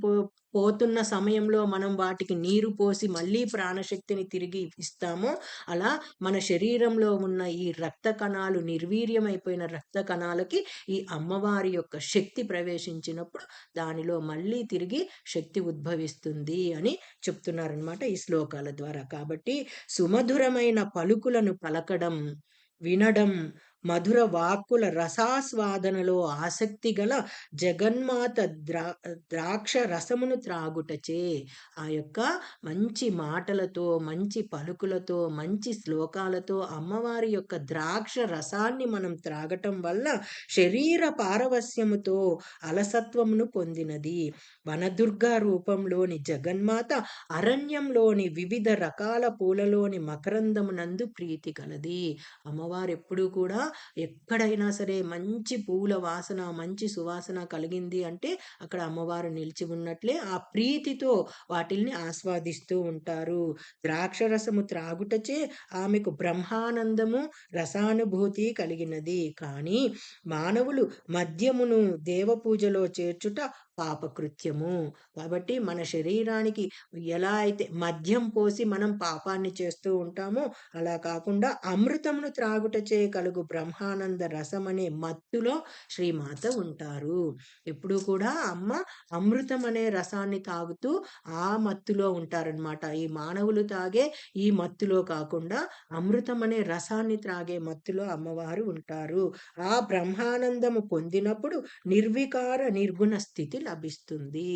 పోతున్న సమయంలో మనం వాటికి నీరు పోసి మళ్ళీ ప్రాణశక్తిని తిరిగి ఇస్తామో, అలా మన శరీరంలో ఉన్న ఈ రక్త కణాలు నిర్వీర్యమైపోయిన రక్త కణాలకి ఈ అమ్మవారి యొక్క శక్తి ప్రవేశించినప్పుడు దానిలో మళ్ళీ తిరిగి శక్తి ఉద్భవిస్తుంది అని చెప్తున్నారనమాట ఈ శ్లోకాల ద్వారా. కాబట్టి సుమధురమైన పలుకులను పలకడం, వినడం, మధుర వాక్కుల రసాస్వాదనలో ఆసక్తి గల జగన్మాత ద్రాక్ష రసమును త్రాగుటచే, ఆ యొక్క మంచి మాటలతో, మంచి పలుకులతో, మంచి శ్లోకాలతో అమ్మవారి యొక్క ద్రాక్ష రసాన్ని మనం త్రాగటం వల్ల శరీర పారవస్యముతో అలసత్వమును పొందినది. వనదుర్గా రూపంలోని జగన్మాత అరణ్యంలోని వివిధ రకాల పూలలోని మకరందమునందు ప్రీతి కలది. అమ్మవారు ఎప్పుడూ కూడా ఎక్కడైనా సరే మంచి పూల వాసన, మంచి సువాసన కలిగింది అంటే అక్కడ అమ్మవారు నిలిచి ఉన్నట్లే. ఆ ప్రీతితో వాటిల్ని ఆస్వాదిస్తూ ఉంటారు. ద్రాక్షరసము త్రాగుటచే ఆమెకు బ్రహ్మానందము, రసానుభూతి కలిగినది. కానీ మానవులు మద్యమును దేవపూజలో చేర్చుట పాపకృత్యము. కాబట్టి మన శరీరానికి ఎలా అయితే మద్యం పోసి మనం పాపాన్ని చేస్తూ ఉంటామో, అలా కాకుండా అమృతమును త్రాగుటచే కలుగు బ్రహ్మానంద రసమనే మత్తులో శ్రీమాత ఉంటారు. ఎప్పుడూ కూడా అమ్మ అమృతం అనే రసాన్ని తాగుతూ ఆ మత్తులో ఉంటారనమాట. ఈ మానవులు తాగే ఈ మత్తులో కాకుండా అమృతం అనే రసాన్ని త్రాగే మత్తులో అమ్మవారు ఉంటారు. ఆ బ్రహ్మానందము పొందినప్పుడు నిర్వికార నిర్గుణ స్థితి లభిస్తుంది.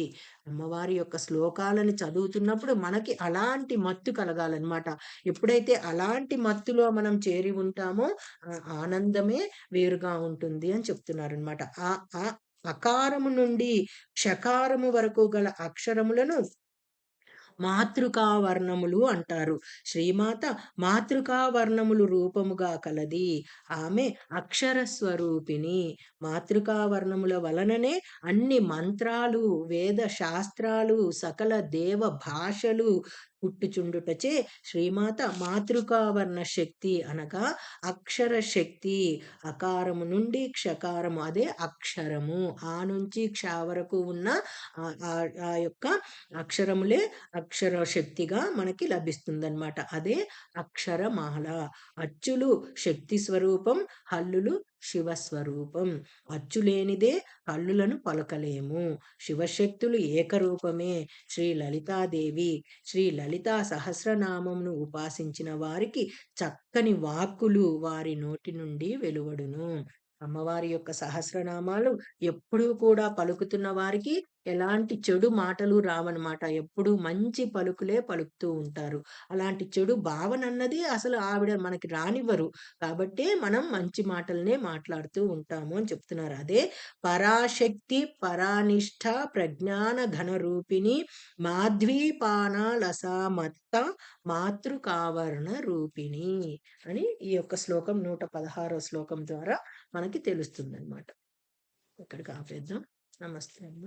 అమ్మవారి యొక్క శ్లోకాలను చదువుతున్నప్పుడు మనకి అలాంటి మత్తు కలగాలన్నమాట. ఎప్పుడైతే అలాంటి మత్తులో మనం చేరి ఉంటామో ఆనందమే వేరుగా ఉంటుంది అని చెప్తున్నారనమాట. ఆ ఆ అకారము నుండి క్షకారము వరకు గల అక్షరములను మాతృకా వర్ణములు అంటారు. శ్రీమాత మాతృకా వర్ణములు రూపముగా కలది. ఆమె అక్షర స్వరూపిణి. మాతృకా వర్ణముల వలననే అన్ని మంత్రాలు, వేద శాస్త్రాలు, సకల దేవ భాషలు పుట్టుచుండుటచే శ్రీమాత మాతృకావర్ణ శక్తి అనగా అక్షర శక్తి. అకారము నుండి క్షకారము అదే అక్షరము. ఆ నుంచి క్ష వరకు ఉన్న ఆ యొక్క అక్షరములే అక్షర శక్తిగా మనకి లభిస్తుందన్నమాట. అదే అక్షరమాల. అచ్చులు శక్తి స్వరూపం, హల్లులు శివస్వరూపం. అచ్చు లేనిదే హల్లులను పలకలేము. శివశక్తులు ఏకరూపమే. శ్రీ లలితాదేవి శ్రీ లలితా సహస్రనామంను ఉపాసించిన వారికి చక్కని వాక్కులు వారి నోటి నుండి వెలువడును. అమ్మవారి యొక్క సహస్రనామాలు ఎప్పుడూ కూడా పలుకుతున్న వారికి ఎలాంటి చెడు మాటలు రావన్నమాట. ఎప్పుడూ మంచి పలుకులే పలుకుతూ ఉంటారు. అలాంటి చెడు భావనన్నది అసలు ఆవిడ మనకి రానివ్వరు. కాబట్టే మనం మంచి మాటలనే మాట్లాడుతూ ఉంటాము అని చెప్తున్నారు. అదే పరాశక్తి, పరానిష్ఠ, ప్రజ్ఞాన ఘన రూపిణి, మాధ్వీపాన లసామత్త, మాతృకావర్ణ రూపిణి అని ఈ యొక్క శ్లోకం 116వ శ్లోకం ద్వారా మనకి తెలుస్తుందన్నమాట. ఇక్కడికి ఆపేద్దాం. నమస్తే అమ్మ.